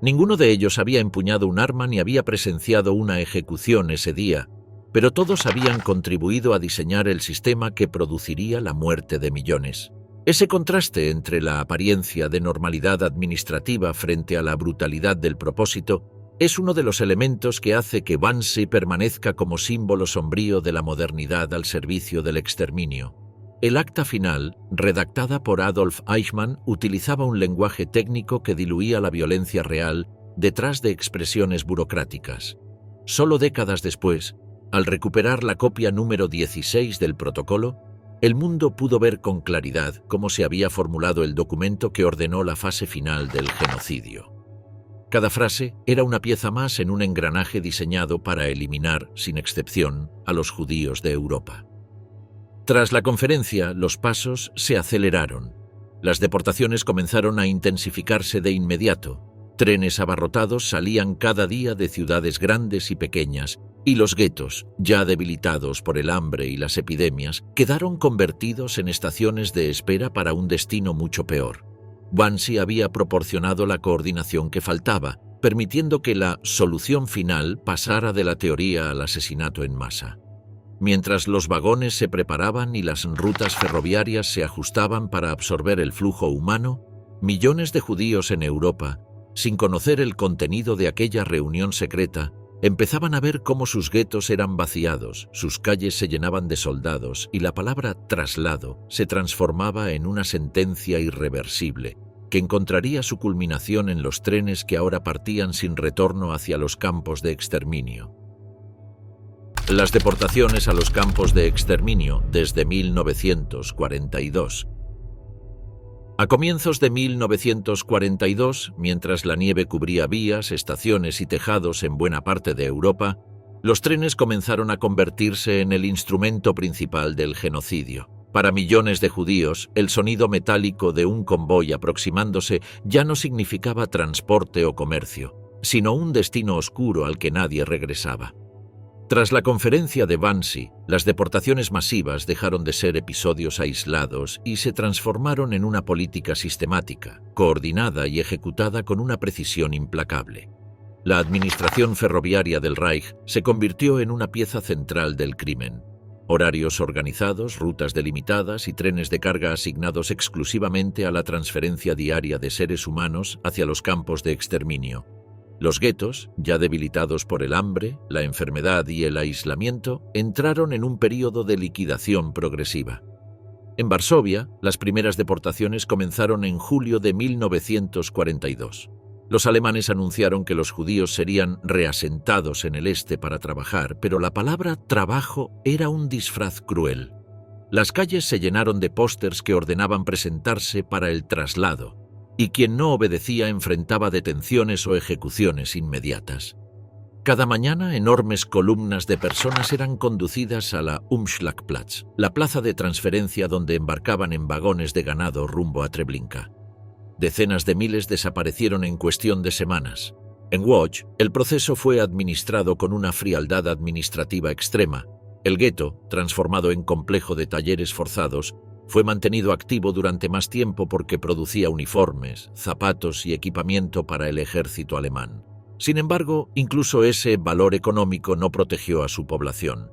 Ninguno de ellos había empuñado un arma ni había presenciado una ejecución ese día, pero todos habían contribuido a diseñar el sistema que produciría la muerte de millones. Ese contraste entre la apariencia de normalidad administrativa frente a la brutalidad del propósito es uno de los elementos que hace que Wannsee permanezca como símbolo sombrío de la modernidad al servicio del exterminio. El acta final, redactada por Adolf Eichmann, utilizaba un lenguaje técnico que diluía la violencia real detrás de expresiones burocráticas. Solo décadas después, al recuperar la copia número 16 del protocolo, el mundo pudo ver con claridad cómo se había formulado el documento que ordenó la fase final del genocidio. Cada frase era una pieza más en un engranaje diseñado para eliminar, sin excepción, a los judíos de Europa. Tras la conferencia, los pasos se aceleraron. Las deportaciones comenzaron a intensificarse de inmediato. Trenes abarrotados salían cada día de ciudades grandes y pequeñas, y los guetos, ya debilitados por el hambre y las epidemias, quedaron convertidos en estaciones de espera para un destino mucho peor. Wannsee había proporcionado la coordinación que faltaba, permitiendo que la solución final pasara de la teoría al asesinato en masa. Mientras los vagones se preparaban y las rutas ferroviarias se ajustaban para absorber el flujo humano, millones de judíos en Europa, sin conocer el contenido de aquella reunión secreta, empezaban a ver cómo sus guetos eran vaciados, sus calles se llenaban de soldados y la palabra traslado se transformaba en una sentencia irreversible que encontraría su culminación en los trenes que ahora partían sin retorno hacia los campos de exterminio. Las deportaciones a los campos de exterminio desde 1942. A comienzos de 1942, mientras la nieve cubría vías, estaciones y tejados en buena parte de Europa, los trenes comenzaron a convertirse en el instrumento principal del genocidio. Para millones de judíos, el sonido metálico de un convoy aproximándose ya no significaba transporte o comercio, sino un destino oscuro al que nadie regresaba. Tras la conferencia de Wannsee, las deportaciones masivas dejaron de ser episodios aislados y se transformaron en una política sistemática, coordinada y ejecutada con una precisión implacable. La administración ferroviaria del Reich se convirtió en una pieza central del crimen. Horarios organizados, rutas delimitadas y trenes de carga asignados exclusivamente a la transferencia diaria de seres humanos hacia los campos de exterminio. Los guetos, ya debilitados por el hambre, la enfermedad y el aislamiento, entraron en un período de liquidación progresiva. En Varsovia, las primeras deportaciones comenzaron en julio de 1942. Los alemanes anunciaron que los judíos serían reasentados en el este para trabajar, pero la palabra trabajo era un disfraz cruel. Las calles se llenaron de pósters que ordenaban presentarse para el traslado, y quien no obedecía enfrentaba detenciones o ejecuciones inmediatas. Cada mañana, enormes columnas de personas eran conducidas a la Umschlagplatz, la plaza de transferencia donde embarcaban en vagones de ganado rumbo a Treblinka. Decenas de miles desaparecieron en cuestión de semanas. En Łódź, el proceso fue administrado con una frialdad administrativa extrema. El gueto, transformado en complejo de talleres forzados, fue mantenido activo durante más tiempo porque producía uniformes, zapatos y equipamiento para el ejército alemán. Sin embargo, incluso ese valor económico no protegió a su población.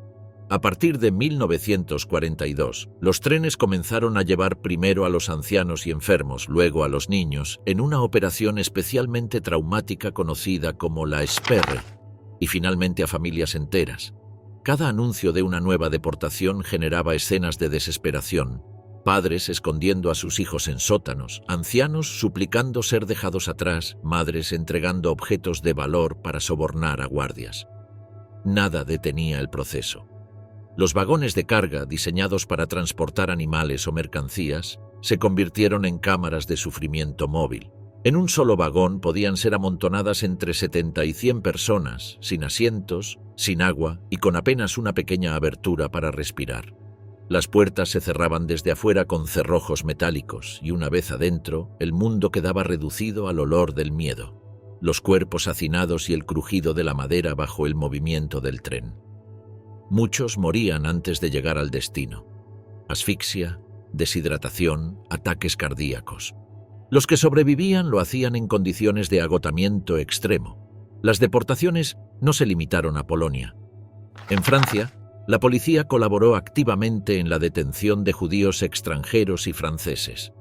A partir de 1942, los trenes comenzaron a llevar primero a los ancianos y enfermos, luego a los niños, en una operación especialmente traumática conocida como la Sperre, y finalmente a familias enteras. Cada anuncio de una nueva deportación generaba escenas de desesperación. Padres escondiendo a sus hijos en sótanos, ancianos suplicando ser dejados atrás, madres entregando objetos de valor para sobornar a guardias. Nada detenía el proceso. Los vagones de carga, diseñados para transportar animales o mercancías, se convirtieron en cámaras de sufrimiento móvil. En un solo vagón podían ser amontonadas entre 70 y 100 personas, sin asientos, sin agua y con apenas una pequeña abertura para respirar. Las puertas se cerraban desde afuera con cerrojos metálicos y una vez adentro, el mundo quedaba reducido al olor del miedo, los cuerpos hacinados y el crujido de la madera bajo el movimiento del tren. Muchos morían antes de llegar al destino. Asfixia, deshidratación, ataques cardíacos. Los que sobrevivían lo hacían en condiciones de agotamiento extremo. Las deportaciones no se limitaron a Polonia. En Francia, la policía colaboró activamente en la detención de judíos extranjeros y franceses.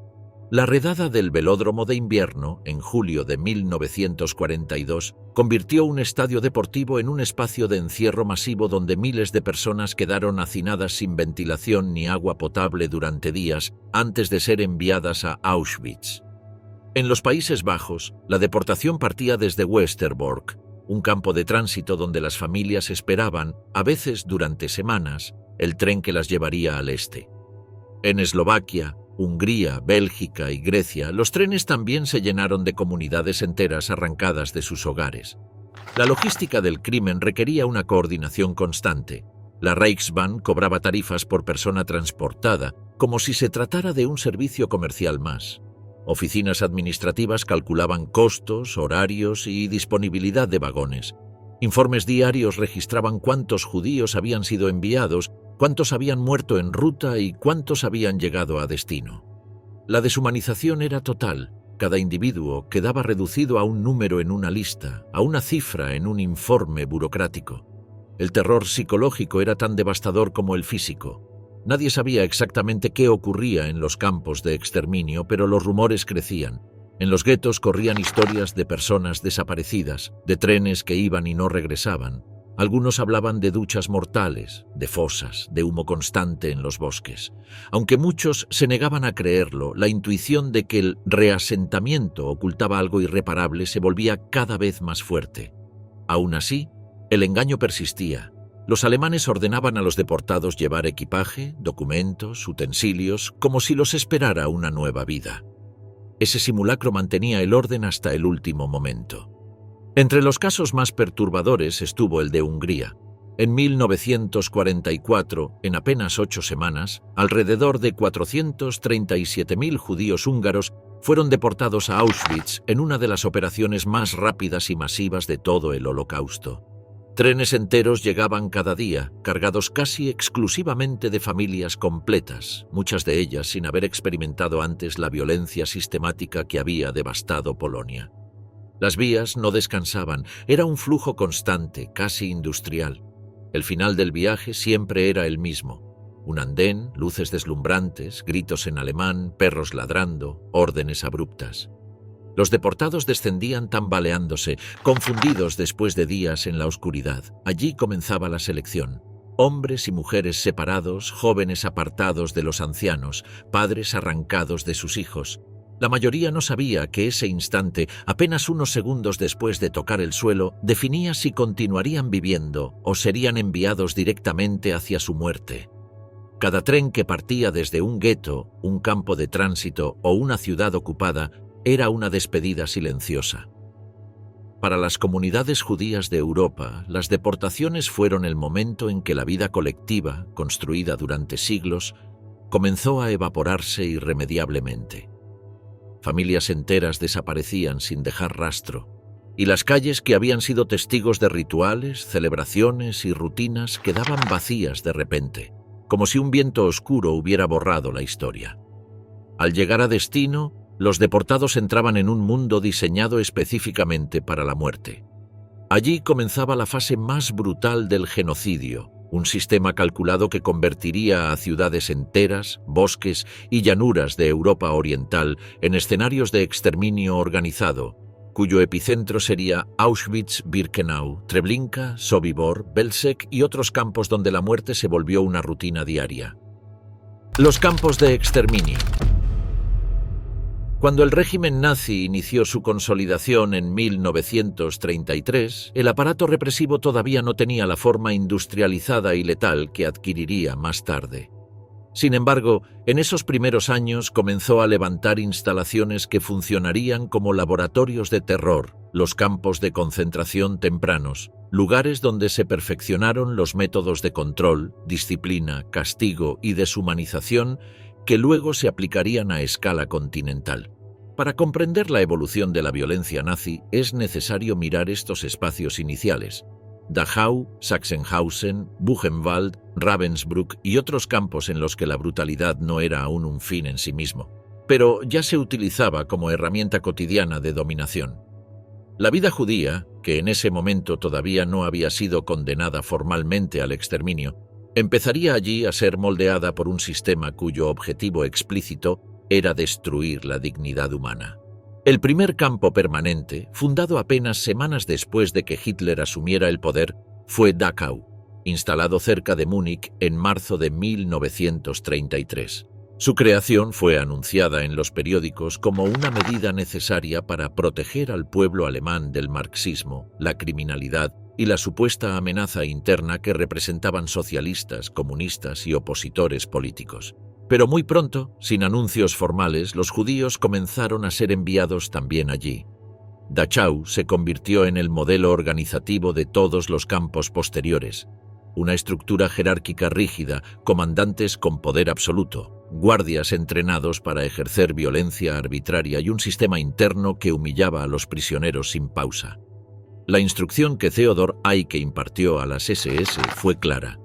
La redada del velódromo de invierno, en julio de 1942, convirtió un estadio deportivo en un espacio de encierro masivo donde miles de personas quedaron hacinadas sin ventilación ni agua potable durante días antes de ser enviadas a Auschwitz. En los Países Bajos, la deportación partía desde Westerbork, un campo de tránsito donde las familias esperaban, a veces durante semanas, el tren que las llevaría al este. En Eslovaquia, Hungría, Bélgica y Grecia, los trenes también se llenaron de comunidades enteras arrancadas de sus hogares. La logística del crimen requería una coordinación constante. La Reichsbahn cobraba tarifas por persona transportada, como si se tratara de un servicio comercial más. Oficinas administrativas calculaban costos, horarios y disponibilidad de vagones. Informes diarios registraban cuántos judíos habían sido enviados, cuántos habían muerto en ruta y cuántos habían llegado a destino. La deshumanización era total. Cada individuo quedaba reducido a un número en una lista, a una cifra en un informe burocrático. El terror psicológico era tan devastador como el físico. Nadie sabía exactamente qué ocurría en los campos de exterminio, pero los rumores crecían. En los guetos corrían historias de personas desaparecidas, de trenes que iban y no regresaban. Algunos hablaban de duchas mortales, de fosas, de humo constante en los bosques. Aunque muchos se negaban a creerlo, la intuición de que el reasentamiento ocultaba algo irreparable se volvía cada vez más fuerte. Aún así, el engaño persistía. Los alemanes ordenaban a los deportados llevar equipaje, documentos, utensilios, como si los esperara una nueva vida. Ese simulacro mantenía el orden hasta el último momento. Entre los casos más perturbadores estuvo el de Hungría. En 1944, en apenas 8 semanas, alrededor de 437.000 judíos húngaros fueron deportados a Auschwitz en una de las operaciones más rápidas y masivas de todo el Holocausto. Trenes enteros llegaban cada día, cargados casi exclusivamente de familias completas, muchas de ellas sin haber experimentado antes la violencia sistemática que había devastado Polonia. Las vías no descansaban, era un flujo constante, casi industrial. El final del viaje siempre era el mismo. Un andén, luces deslumbrantes, gritos en alemán, perros ladrando, órdenes abruptas. Los deportados descendían tambaleándose, confundidos después de días en la oscuridad. Allí comenzaba la selección. Hombres y mujeres separados, jóvenes apartados de los ancianos, padres arrancados de sus hijos. La mayoría no sabía que ese instante, apenas unos segundos después de tocar el suelo, definía si continuarían viviendo o serían enviados directamente hacia su muerte. Cada tren que partía desde un gueto, un campo de tránsito o una ciudad ocupada era una despedida silenciosa. Para las comunidades judías de Europa, las deportaciones fueron el momento en que la vida colectiva, construida durante siglos, comenzó a evaporarse irremediablemente. Familias enteras desaparecían sin dejar rastro, y las calles que habían sido testigos de rituales, celebraciones y rutinas quedaban vacías de repente, como si un viento oscuro hubiera borrado la historia. Al llegar a destino, los deportados entraban en un mundo diseñado específicamente para la muerte. Allí comenzaba la fase más brutal del genocidio, un sistema calculado que convertiría a ciudades enteras, bosques y llanuras de Europa Oriental en escenarios de exterminio organizado, cuyo epicentro sería Auschwitz, Birkenau, Treblinka, Sobibor, Belzec y otros campos donde la muerte se volvió una rutina diaria. Los campos de exterminio. Cuando el régimen nazi inició su consolidación en 1933, el aparato represivo todavía no tenía la forma industrializada y letal que adquiriría más tarde. Sin embargo, en esos primeros años comenzó a levantar instalaciones que funcionarían como laboratorios de terror, los campos de concentración tempranos, lugares donde se perfeccionaron los métodos de control, disciplina, castigo y deshumanización que luego se aplicarían a escala continental. Para comprender la evolución de la violencia nazi es necesario mirar estos espacios iniciales. Dachau, Sachsenhausen, Buchenwald, Ravensbrück y otros campos en los que la brutalidad no era aún un fin en sí mismo, pero ya se utilizaba como herramienta cotidiana de dominación. La vida judía, que en ese momento todavía no había sido condenada formalmente al exterminio, empezaría allí a ser moldeada por un sistema cuyo objetivo explícito era destruir la dignidad humana. El primer campo permanente, fundado apenas semanas después de que Hitler asumiera el poder, fue Dachau, instalado cerca de Múnich en marzo de 1933. Su creación fue anunciada en los periódicos como una medida necesaria para proteger al pueblo alemán del marxismo, la criminalidad y la supuesta amenaza interna que representaban socialistas, comunistas y opositores políticos. Pero muy pronto, sin anuncios formales, los judíos comenzaron a ser enviados también allí. Dachau se convirtió en el modelo organizativo de todos los campos posteriores. Una estructura jerárquica rígida, comandantes con poder absoluto, guardias entrenados para ejercer violencia arbitraria y un sistema interno que humillaba a los prisioneros sin pausa. La instrucción que Theodor Eicke impartió a las SS fue clara.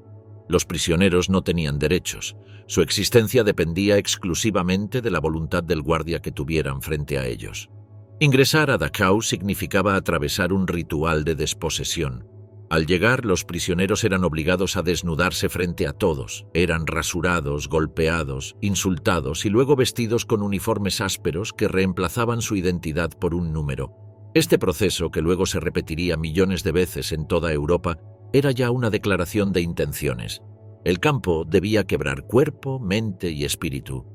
Los prisioneros no tenían derechos. Su existencia dependía exclusivamente de la voluntad del guardia que tuvieran frente a ellos. Ingresar a Dachau significaba atravesar un ritual de desposesión. Al llegar, los prisioneros eran obligados a desnudarse frente a todos. Eran rasurados, golpeados, insultados y luego vestidos con uniformes ásperos que reemplazaban su identidad por un número. Este proceso, que luego se repetiría millones de veces en toda Europa, era ya una declaración de intenciones. El campo debía quebrar cuerpo, mente y espíritu.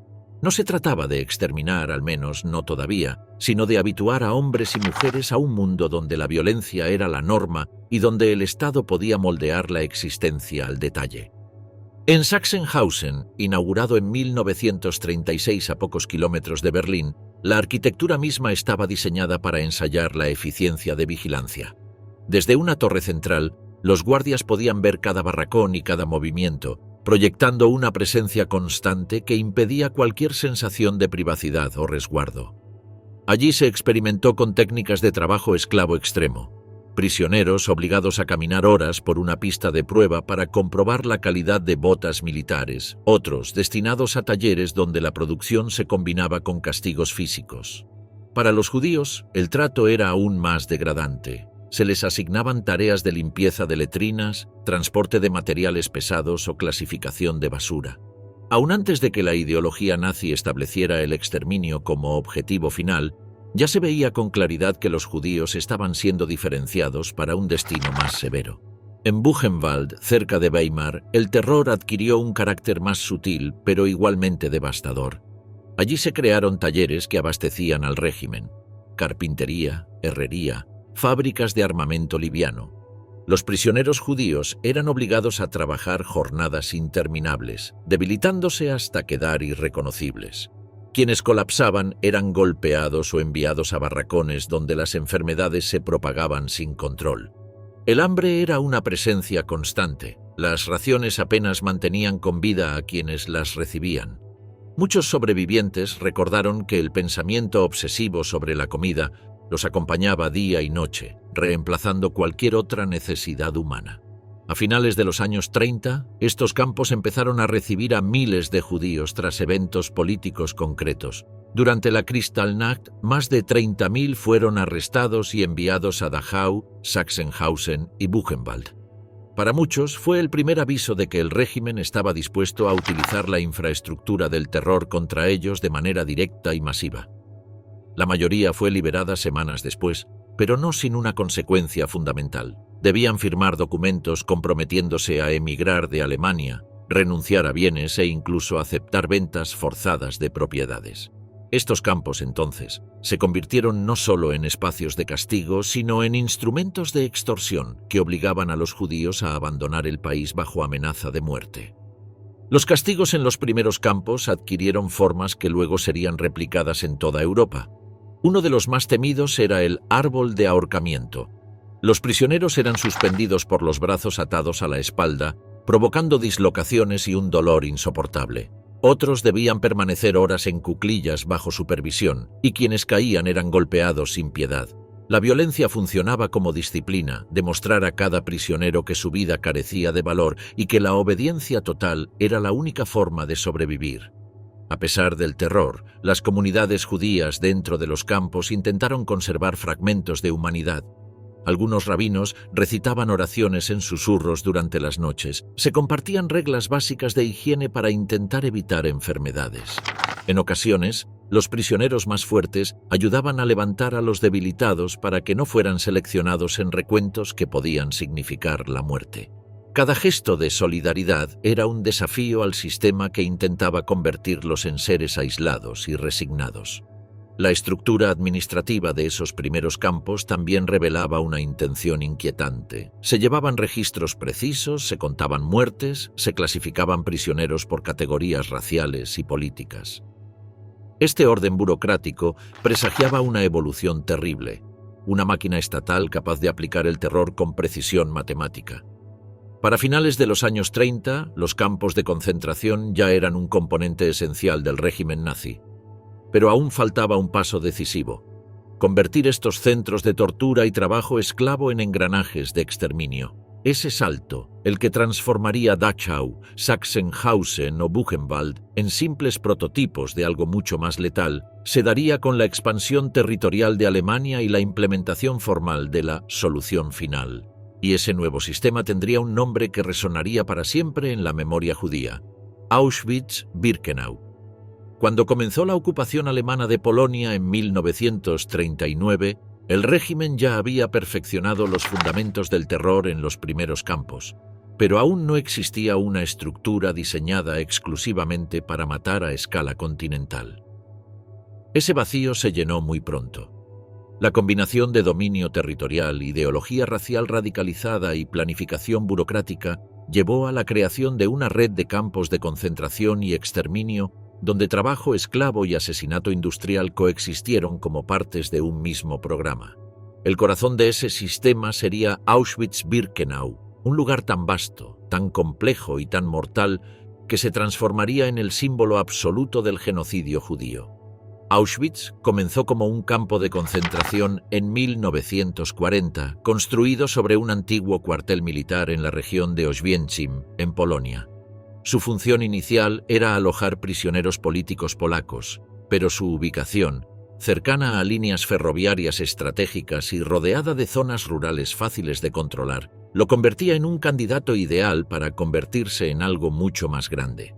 No se trataba de exterminar, al menos no todavía, sino de habituar a hombres y mujeres a un mundo donde la violencia era la norma y donde el Estado podía moldear la existencia al detalle. En Sachsenhausen, inaugurado en 1936 a pocos kilómetros de Berlín, la arquitectura misma estaba diseñada para ensayar la eficiencia de vigilancia. Desde una torre central, los guardias podían ver cada barracón y cada movimiento, proyectando una presencia constante que impedía cualquier sensación de privacidad o resguardo. Allí se experimentó con técnicas de trabajo esclavo extremo. Prisioneros obligados a caminar horas por una pista de prueba para comprobar la calidad de botas militares, otros destinados a talleres donde la producción se combinaba con castigos físicos. Para los judíos, el trato era aún más degradante. Se les asignaban tareas de limpieza de letrinas, transporte de materiales pesados o clasificación de basura. Aún antes de que la ideología nazi estableciera el exterminio como objetivo final, ya se veía con claridad que los judíos estaban siendo diferenciados para un destino más severo. En Buchenwald, cerca de Weimar, el terror adquirió un carácter más sutil, pero igualmente devastador. Allí se crearon talleres que abastecían al régimen: carpintería, herrería, fábricas de armamento liviano. Los prisioneros judíos eran obligados a trabajar jornadas interminables, debilitándose hasta quedar irreconocibles. Quienes colapsaban eran golpeados o enviados a barracones donde las enfermedades se propagaban sin control. El hambre era una presencia constante. Las raciones apenas mantenían con vida a quienes las recibían. Muchos sobrevivientes recordaron que el pensamiento obsesivo sobre la comida los acompañaba día y noche, reemplazando cualquier otra necesidad humana. A finales de los años 30, estos campos empezaron a recibir a miles de judíos tras eventos políticos concretos. Durante la Kristallnacht, más de 30.000 fueron arrestados y enviados a Dachau, Sachsenhausen y Buchenwald. Para muchos fue el primer aviso de que el régimen estaba dispuesto a utilizar la infraestructura del terror contra ellos de manera directa y masiva. La mayoría fue liberada semanas después, pero no sin una consecuencia fundamental. Debían firmar documentos comprometiéndose a emigrar de Alemania, renunciar a bienes e incluso aceptar ventas forzadas de propiedades. Estos campos, entonces, se convirtieron no solo en espacios de castigo, sino en instrumentos de extorsión que obligaban a los judíos a abandonar el país bajo amenaza de muerte. Los castigos en los primeros campos adquirieron formas que luego serían replicadas en toda Europa. Uno de los más temidos era el árbol de ahorcamiento. Los prisioneros eran suspendidos por los brazos atados a la espalda, provocando dislocaciones y un dolor insoportable. Otros debían permanecer horas en cuclillas bajo supervisión, y quienes caían eran golpeados sin piedad. La violencia funcionaba como disciplina, demostrar a cada prisionero que su vida carecía de valor y que la obediencia total era la única forma de sobrevivir. A pesar del terror, las comunidades judías dentro de los campos intentaron conservar fragmentos de humanidad. Algunos rabinos recitaban oraciones en susurros durante las noches. Se compartían reglas básicas de higiene para intentar evitar enfermedades. En ocasiones, los prisioneros más fuertes ayudaban a levantar a los debilitados para que no fueran seleccionados en recuentos que podían significar la muerte. Cada gesto de solidaridad era un desafío al sistema que intentaba convertirlos en seres aislados y resignados. La estructura administrativa de esos primeros campos también revelaba una intención inquietante. Se llevaban registros precisos, se contaban muertes, se clasificaban prisioneros por categorías raciales y políticas. Este orden burocrático presagiaba una evolución terrible, una máquina estatal capaz de aplicar el terror con precisión matemática. Para finales de los años 30, los campos de concentración ya eran un componente esencial del régimen nazi. Pero aún faltaba un paso decisivo: convertir estos centros de tortura y trabajo esclavo en engranajes de exterminio. Ese salto, el que transformaría Dachau, Sachsenhausen o Buchenwald en simples prototipos de algo mucho más letal, se daría con la expansión territorial de Alemania y la implementación formal de la solución final. Y ese nuevo sistema tendría un nombre que resonaría para siempre en la memoria judía: Auschwitz-Birkenau. Cuando comenzó la ocupación alemana de Polonia en 1939, el régimen ya había perfeccionado los fundamentos del terror en los primeros campos, pero aún no existía una estructura diseñada exclusivamente para matar a escala continental. Ese vacío se llenó muy pronto. La combinación de dominio territorial, ideología racial radicalizada y planificación burocrática llevó a la creación de una red de campos de concentración y exterminio donde trabajo esclavo y asesinato industrial coexistieron como partes de un mismo programa. El corazón de ese sistema sería Auschwitz-Birkenau, un lugar tan vasto, tan complejo y tan mortal que se transformaría en el símbolo absoluto del genocidio judío. Auschwitz comenzó como un campo de concentración en 1940, construido sobre un antiguo cuartel militar en la región de Oświęcim, en Polonia. Su función inicial era alojar prisioneros políticos polacos, pero su ubicación, cercana a líneas ferroviarias estratégicas y rodeada de zonas rurales fáciles de controlar, lo convertía en un candidato ideal para convertirse en algo mucho más grande.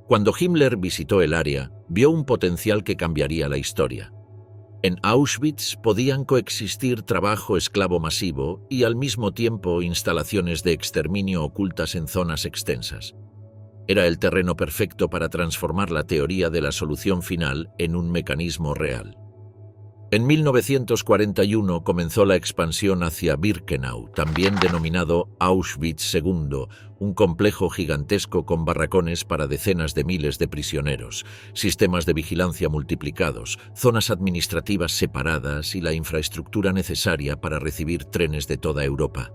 Cuando Himmler visitó el área, vio un potencial que cambiaría la historia. En Auschwitz podían coexistir trabajo esclavo masivo y al mismo tiempo instalaciones de exterminio ocultas en zonas extensas. Era el terreno perfecto para transformar la teoría de la solución final en un mecanismo real. En 1941 comenzó la expansión hacia Birkenau, también denominado Auschwitz II, un complejo gigantesco con barracones para decenas de miles de prisioneros, sistemas de vigilancia multiplicados, zonas administrativas separadas y la infraestructura necesaria para recibir trenes de toda Europa.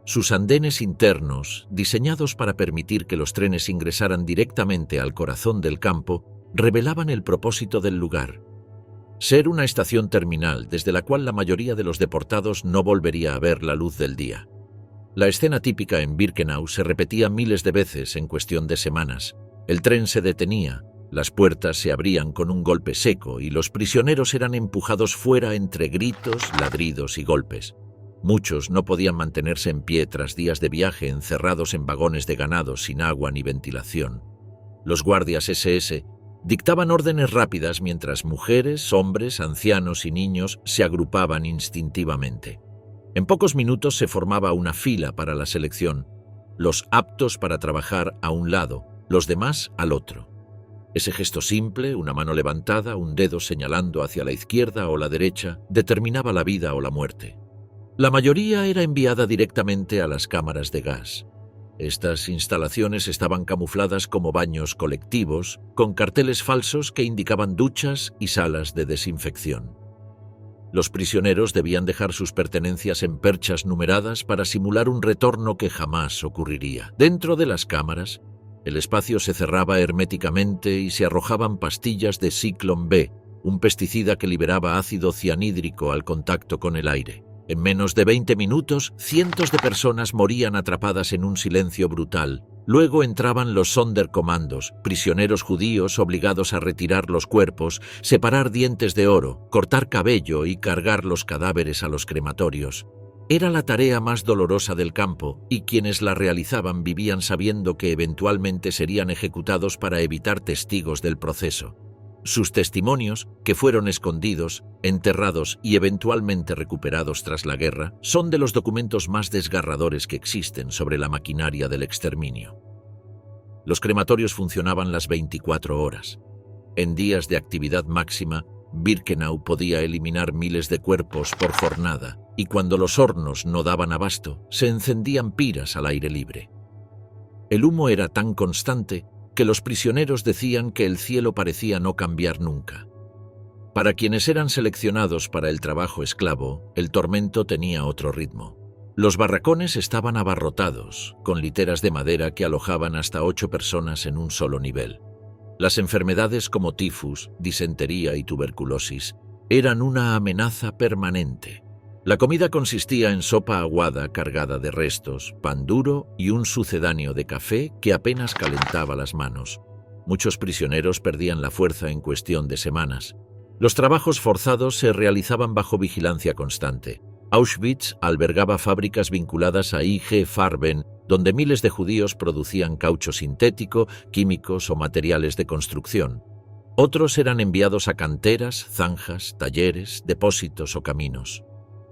Sus andenes internos, diseñados para permitir que los trenes ingresaran directamente al corazón del campo, revelaban el propósito del lugar: ser una estación terminal desde la cual la mayoría de los deportados no volvería a ver la luz del día. La escena típica en Birkenau se repetía miles de veces en cuestión de semanas. El tren se detenía, las puertas se abrían con un golpe seco y los prisioneros eran empujados fuera entre gritos, ladridos y golpes. Muchos no podían mantenerse en pie tras días de viaje encerrados en vagones de ganado sin agua ni ventilación. Los guardias SS dictaban órdenes rápidas mientras mujeres, hombres, ancianos y niños se agrupaban instintivamente. En pocos minutos se formaba una fila para la selección, los aptos para trabajar a un lado, los demás al otro. Ese gesto simple, una mano levantada, un dedo señalando hacia la izquierda o la derecha, determinaba la vida o la muerte. La mayoría era enviada directamente a las cámaras de gas. Estas instalaciones estaban camufladas como baños colectivos, con carteles falsos que indicaban duchas y salas de desinfección. Los prisioneros debían dejar sus pertenencias en perchas numeradas para simular un retorno que jamás ocurriría. Dentro de las cámaras, el espacio se cerraba herméticamente y se arrojaban pastillas de Zyklon B, un pesticida que liberaba ácido cianhídrico al contacto con el aire. En menos de 20 minutos, cientos de personas morían atrapadas en un silencio brutal. Luego entraban los Sonderkommandos, prisioneros judíos obligados a retirar los cuerpos, separar dientes de oro, cortar cabello y cargar los cadáveres a los crematorios. Era la tarea más dolorosa del campo, y quienes la realizaban vivían sabiendo que eventualmente serían ejecutados para evitar testigos del proceso. Sus testimonios, que fueron escondidos, enterrados y eventualmente recuperados tras la guerra, son de los documentos más desgarradores que existen sobre la maquinaria del exterminio. Los crematorios funcionaban las 24 horas. En días de actividad máxima, Birkenau podía eliminar miles de cuerpos por jornada, y cuando los hornos no daban abasto, se encendían piras al aire libre. El humo era tan constante que los prisioneros decían que el cielo parecía no cambiar nunca. Para quienes eran seleccionados para el trabajo esclavo, el tormento tenía otro ritmo. Los barracones estaban abarrotados, con literas de madera que alojaban hasta 8 personas en un solo nivel. Las enfermedades como tifus, disentería y tuberculosis eran una amenaza permanente. La comida consistía en sopa aguada cargada de restos, pan duro y un sucedáneo de café que apenas calentaba las manos. Muchos prisioneros perdían la fuerza en cuestión de semanas. Los trabajos forzados se realizaban bajo vigilancia constante. Auschwitz albergaba fábricas vinculadas a IG Farben, donde miles de judíos producían caucho sintético, químicos o materiales de construcción. Otros eran enviados a canteras, zanjas, talleres, depósitos o caminos.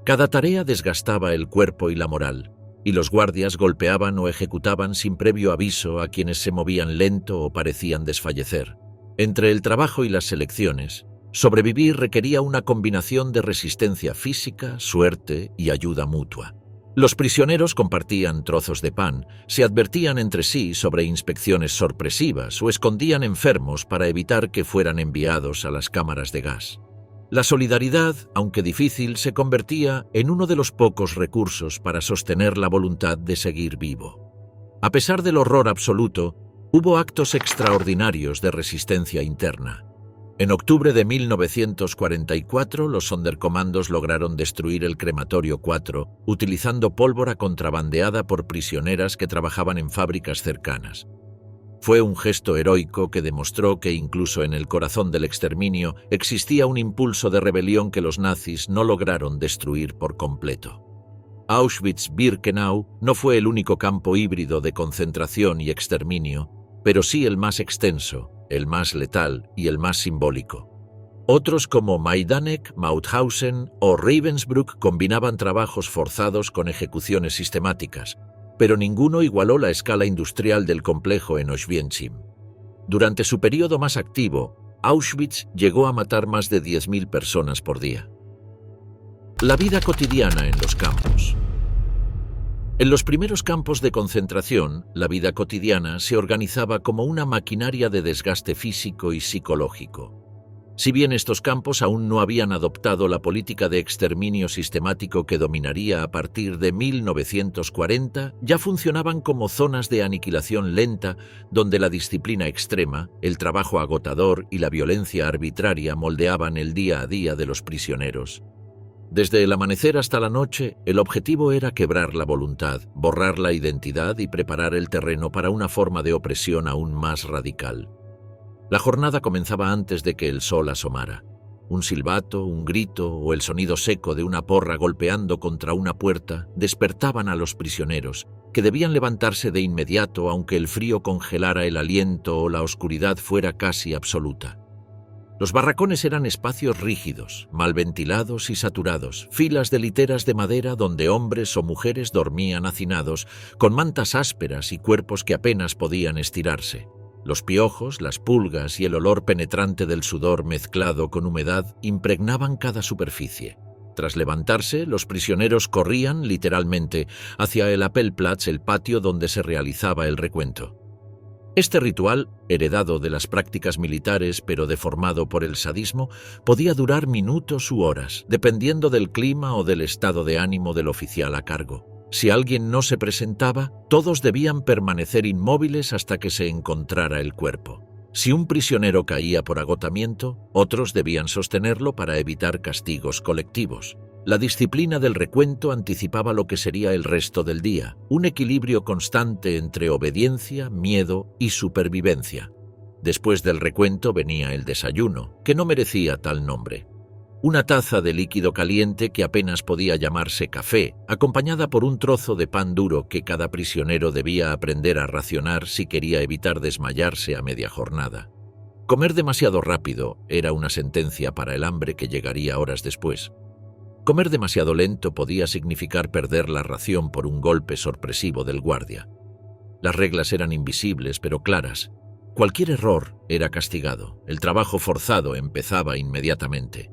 Cada tarea desgastaba el cuerpo y la moral, y los guardias golpeaban o ejecutaban sin previo aviso a quienes se movían lento o parecían desfallecer. Entre el trabajo y las selecciones, sobrevivir requería una combinación de resistencia física, suerte y ayuda mutua. Los prisioneros compartían trozos de pan, se advertían entre sí sobre inspecciones sorpresivas o escondían enfermos para evitar que fueran enviados a las cámaras de gas. La solidaridad, aunque difícil, se convertía en uno de los pocos recursos para sostener la voluntad de seguir vivo. A pesar del horror absoluto, hubo actos extraordinarios de resistencia interna. En octubre de 1944, los Sonderkommandos lograron destruir el crematorio 4, utilizando pólvora contrabandeada por prisioneras que trabajaban en fábricas cercanas. Fue un gesto heroico que demostró que incluso en el corazón del exterminio existía un impulso de rebelión que los nazis no lograron destruir por completo. Auschwitz-Birkenau no fue el único campo híbrido de concentración y exterminio, pero sí el más extenso, el más letal y el más simbólico. Otros como Majdanek, Mauthausen o Ravensbrück combinaban trabajos forzados con ejecuciones sistemáticas, pero ninguno igualó la escala industrial del complejo en Oswiecim. Durante su periodo más activo, Auschwitz llegó a matar más de 10.000 personas por día. La vida cotidiana en los campos. En los primeros campos de concentración, la vida cotidiana se organizaba como una maquinaria de desgaste físico y psicológico. Si bien estos campos aún no habían adoptado la política de exterminio sistemático que dominaría a partir de 1940, ya funcionaban como zonas de aniquilación lenta donde la disciplina extrema, el trabajo agotador y la violencia arbitraria moldeaban el día a día de los prisioneros. Desde el amanecer hasta la noche, el objetivo era quebrar la voluntad, borrar la identidad y preparar el terreno para una forma de opresión aún más radical. La jornada comenzaba antes de que el sol asomara. Un silbato, un grito o el sonido seco de una porra golpeando contra una puerta despertaban a los prisioneros, que debían levantarse de inmediato aunque el frío congelara el aliento o la oscuridad fuera casi absoluta. Los barracones eran espacios rígidos, mal ventilados y saturados, filas de literas de madera donde hombres o mujeres dormían hacinados, con mantas ásperas y cuerpos que apenas podían estirarse. Los piojos, las pulgas y el olor penetrante del sudor mezclado con humedad impregnaban cada superficie. Tras levantarse, los prisioneros corrían, literalmente, hacia el Appellplatz, el patio donde se realizaba el recuento. Este ritual, heredado de las prácticas militares pero deformado por el sadismo, podía durar minutos u horas, dependiendo del clima o del estado de ánimo del oficial a cargo. Si alguien no se presentaba, todos debían permanecer inmóviles hasta que se encontrara el cuerpo. Si un prisionero caía por agotamiento, otros debían sostenerlo para evitar castigos colectivos. La disciplina del recuento anticipaba lo que sería el resto del día, un equilibrio constante entre obediencia, miedo y supervivencia. Después del recuento venía el desayuno, que no merecía tal nombre. Una taza de líquido caliente que apenas podía llamarse café, acompañada por un trozo de pan duro que cada prisionero debía aprender a racionar si quería evitar desmayarse a media jornada. Comer demasiado rápido era una sentencia para el hambre que llegaría horas después. Comer demasiado lento podía significar perder la ración por un golpe sorpresivo del guardia. Las reglas eran invisibles pero claras. Cualquier error era castigado. El trabajo forzado empezaba inmediatamente.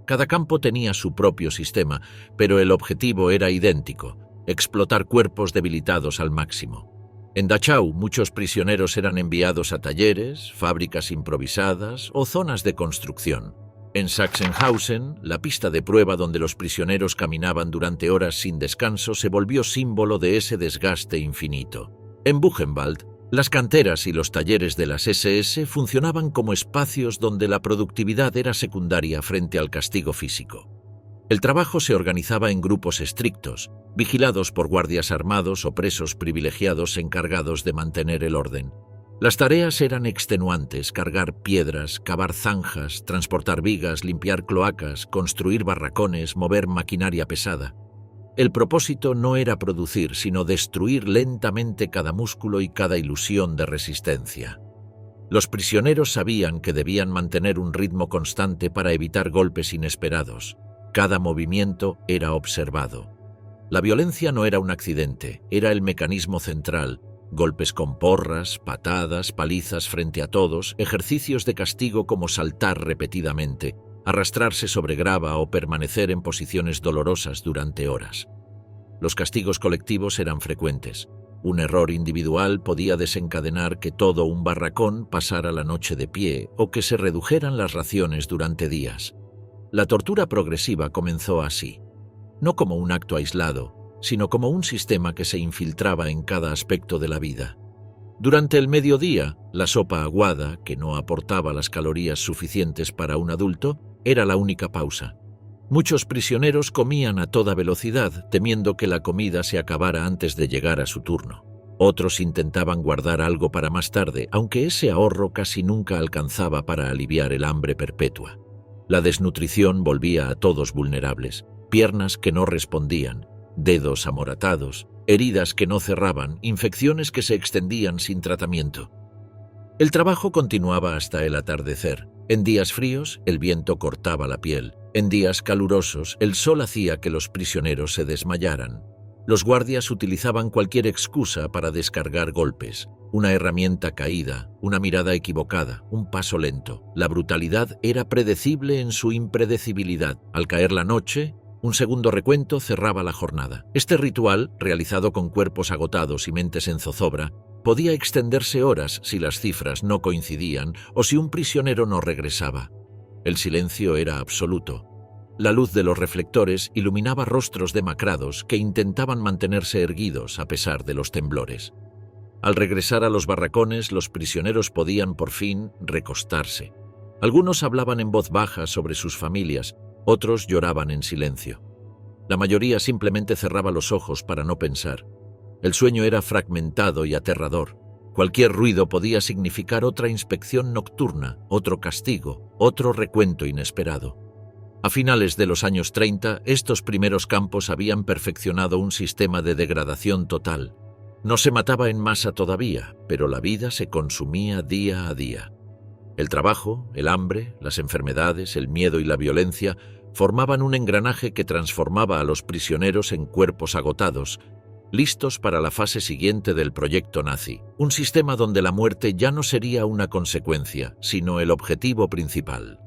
Cada campo tenía su propio sistema, pero el objetivo era idéntico: explotar cuerpos debilitados al máximo. En Dachau, muchos prisioneros eran enviados a talleres, fábricas improvisadas o zonas de construcción. En Sachsenhausen, la pista de prueba donde los prisioneros caminaban durante horas sin descanso se volvió símbolo de ese desgaste infinito. En Buchenwald, las canteras y los talleres de las SS funcionaban como espacios donde la productividad era secundaria frente al castigo físico. El trabajo se organizaba en grupos estrictos, vigilados por guardias armados o presos privilegiados encargados de mantener el orden. Las tareas eran extenuantes: cargar piedras, cavar zanjas, transportar vigas, limpiar cloacas, construir barracones, mover maquinaria pesada. El propósito no era producir, sino destruir lentamente cada músculo y cada ilusión de resistencia. Los prisioneros sabían que debían mantener un ritmo constante para evitar golpes inesperados. Cada movimiento era observado. La violencia no era un accidente, era el mecanismo central: golpes con porras, patadas, palizas frente a todos, ejercicios de castigo como saltar repetidamente, arrastrarse sobre grava o permanecer en posiciones dolorosas durante horas. Los castigos colectivos eran frecuentes. Un error individual podía desencadenar que todo un barracón pasara la noche de pie o que se redujeran las raciones durante días. La tortura progresiva comenzó así, no como un acto aislado, sino como un sistema que se infiltraba en cada aspecto de la vida. Durante el mediodía, la sopa aguada, que no aportaba las calorías suficientes para un adulto, era la única pausa. Muchos prisioneros comían a toda velocidad, temiendo que la comida se acabara antes de llegar a su turno. Otros intentaban guardar algo para más tarde, aunque ese ahorro casi nunca alcanzaba para aliviar el hambre perpetua. La desnutrición volvía a todos vulnerables: piernas que no respondían, dedos amoratados, heridas que no cerraban, infecciones que se extendían sin tratamiento. El trabajo continuaba hasta el atardecer. En días fríos, el viento cortaba la piel. En días calurosos, el sol hacía que los prisioneros se desmayaran. Los guardias utilizaban cualquier excusa para descargar golpes: una herramienta caída, una mirada equivocada, un paso lento. La brutalidad era predecible en su impredecibilidad. Al caer la noche, un segundo recuento cerraba la jornada. Este ritual, realizado con cuerpos agotados y mentes en zozobra, podía extenderse horas si las cifras no coincidían o si un prisionero no regresaba. El silencio era absoluto. La luz de los reflectores iluminaba rostros demacrados que intentaban mantenerse erguidos a pesar de los temblores. Al regresar a los barracones, los prisioneros podían por fin recostarse. Algunos hablaban en voz baja sobre sus familias, otros lloraban en silencio. La mayoría simplemente cerraba los ojos para no pensar. El sueño era fragmentado y aterrador. Cualquier ruido podía significar otra inspección nocturna, otro castigo, otro recuento inesperado. A finales de los años 30, estos primeros campos habían perfeccionado un sistema de degradación total. No se mataba en masa todavía, pero la vida se consumía día a día. El trabajo, el hambre, las enfermedades, el miedo y la violencia formaban un engranaje que transformaba a los prisioneros en cuerpos agotados, listos para la fase siguiente del proyecto nazi, un sistema donde la muerte ya no sería una consecuencia, sino el objetivo principal.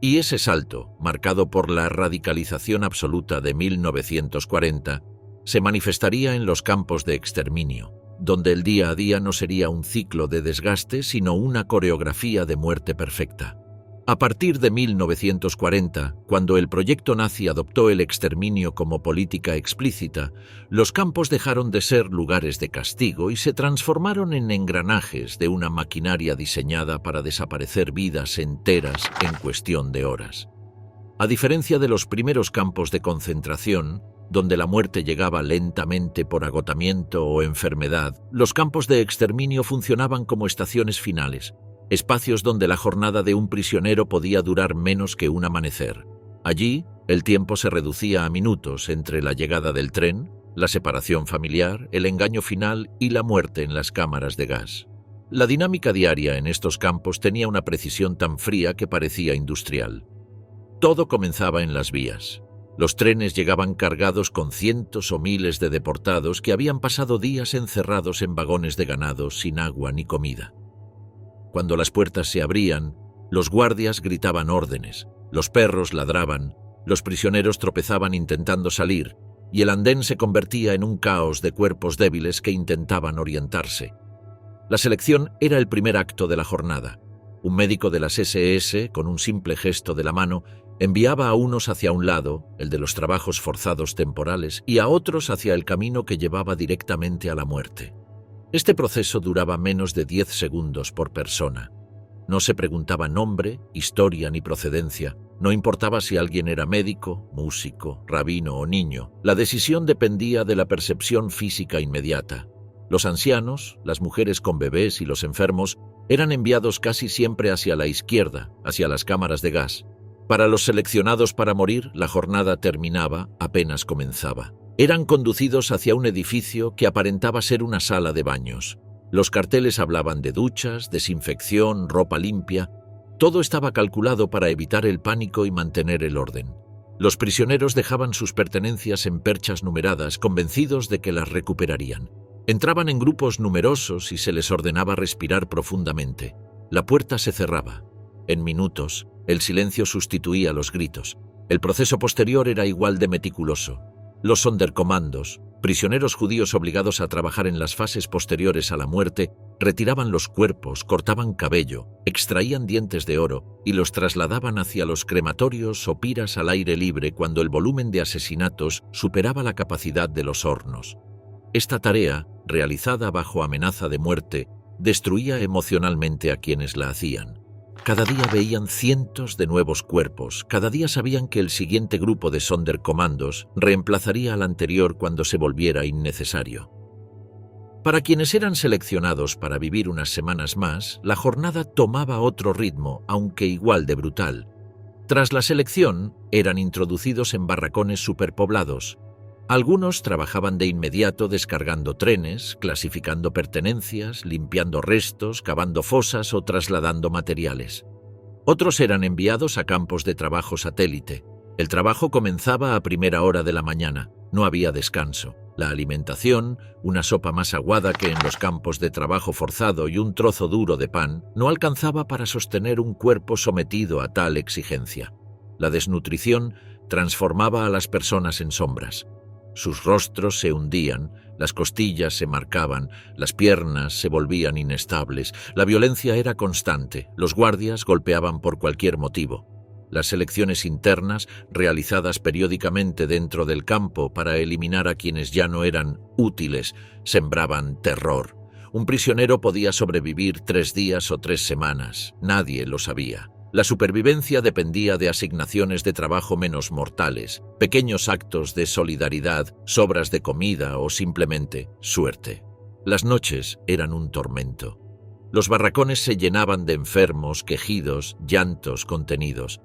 Y ese salto, marcado por la radicalización absoluta de 1940, se manifestaría en los campos de exterminio, donde el día a día no sería un ciclo de desgaste, sino una coreografía de muerte perfecta. A partir de 1940, cuando el proyecto nazi adoptó el exterminio como política explícita, los campos dejaron de ser lugares de castigo y se transformaron en engranajes de una maquinaria diseñada para desaparecer vidas enteras en cuestión de horas. A diferencia de los primeros campos de concentración, donde la muerte llegaba lentamente por agotamiento o enfermedad, los campos de exterminio funcionaban como estaciones finales, espacios donde la jornada de un prisionero podía durar menos que un amanecer. Allí, el tiempo se reducía a minutos entre la llegada del tren, la separación familiar, el engaño final y la muerte en las cámaras de gas. La dinámica diaria en estos campos tenía una precisión tan fría que parecía industrial. Todo comenzaba en las vías. Los trenes llegaban cargados con cientos o miles de deportados que habían pasado días encerrados en vagones de ganado sin agua ni comida. Cuando las puertas se abrían, los guardias gritaban órdenes, los perros ladraban, los prisioneros tropezaban intentando salir, y el andén se convertía en un caos de cuerpos débiles que intentaban orientarse. La selección era el primer acto de la jornada. Un médico de las SS, con un simple gesto de la mano, enviaba a unos hacia un lado, el de los trabajos forzados temporales, y a otros hacia el camino que llevaba directamente a la muerte. Este proceso duraba menos de 10 segundos por persona. No se preguntaba nombre, historia ni procedencia. No importaba si alguien era médico, músico, rabino o niño. La decisión dependía de la percepción física inmediata. Los ancianos, las mujeres con bebés y los enfermos eran enviados casi siempre hacia la izquierda, hacia las cámaras de gas. Para los seleccionados para morir, la jornada terminaba, apenas comenzaba. Eran conducidos hacia un edificio que aparentaba ser una sala de baños. Los carteles hablaban de duchas, desinfección, ropa limpia. Todo estaba calculado para evitar el pánico y mantener el orden. Los prisioneros dejaban sus pertenencias en perchas numeradas, convencidos de que las recuperarían. Entraban en grupos numerosos y se les ordenaba respirar profundamente. La puerta se cerraba. En minutos, el silencio sustituía los gritos. El proceso posterior era igual de meticuloso. Los Sonderkommandos, prisioneros judíos obligados a trabajar en las fases posteriores a la muerte, retiraban los cuerpos, cortaban cabello, extraían dientes de oro y los trasladaban hacia los crematorios o piras al aire libre cuando el volumen de asesinatos superaba la capacidad de los hornos. Esta tarea, realizada bajo amenaza de muerte, destruía emocionalmente a quienes la hacían. Cada día veían cientos de nuevos cuerpos, cada día sabían que el siguiente grupo de Sonderkommandos reemplazaría al anterior cuando se volviera innecesario. Para quienes eran seleccionados para vivir unas semanas más, la jornada tomaba otro ritmo, aunque igual de brutal. Tras la selección, eran introducidos en barracones superpoblados. Algunos trabajaban de inmediato descargando trenes, clasificando pertenencias, limpiando restos, cavando fosas o trasladando materiales. Otros eran enviados a campos de trabajo satélite. El trabajo comenzaba a primera hora de la mañana. No había descanso. La alimentación, una sopa más aguada que en los campos de trabajo forzado y un trozo duro de pan, no alcanzaba para sostener un cuerpo sometido a tal exigencia. La desnutrición transformaba a las personas en sombras. Sus rostros se hundían, las costillas se marcaban, las piernas se volvían inestables, la violencia era constante, los guardias golpeaban por cualquier motivo. Las selecciones internas, realizadas periódicamente dentro del campo para eliminar a quienes ya no eran útiles, sembraban terror. Un prisionero podía sobrevivir 3 días o 3 semanas, nadie lo sabía. La supervivencia dependía de asignaciones de trabajo menos mortales, pequeños actos de solidaridad, sobras de comida o simplemente suerte. Las noches eran un tormento. Los barracones se llenaban de enfermos, quejidos, llantos contenidos.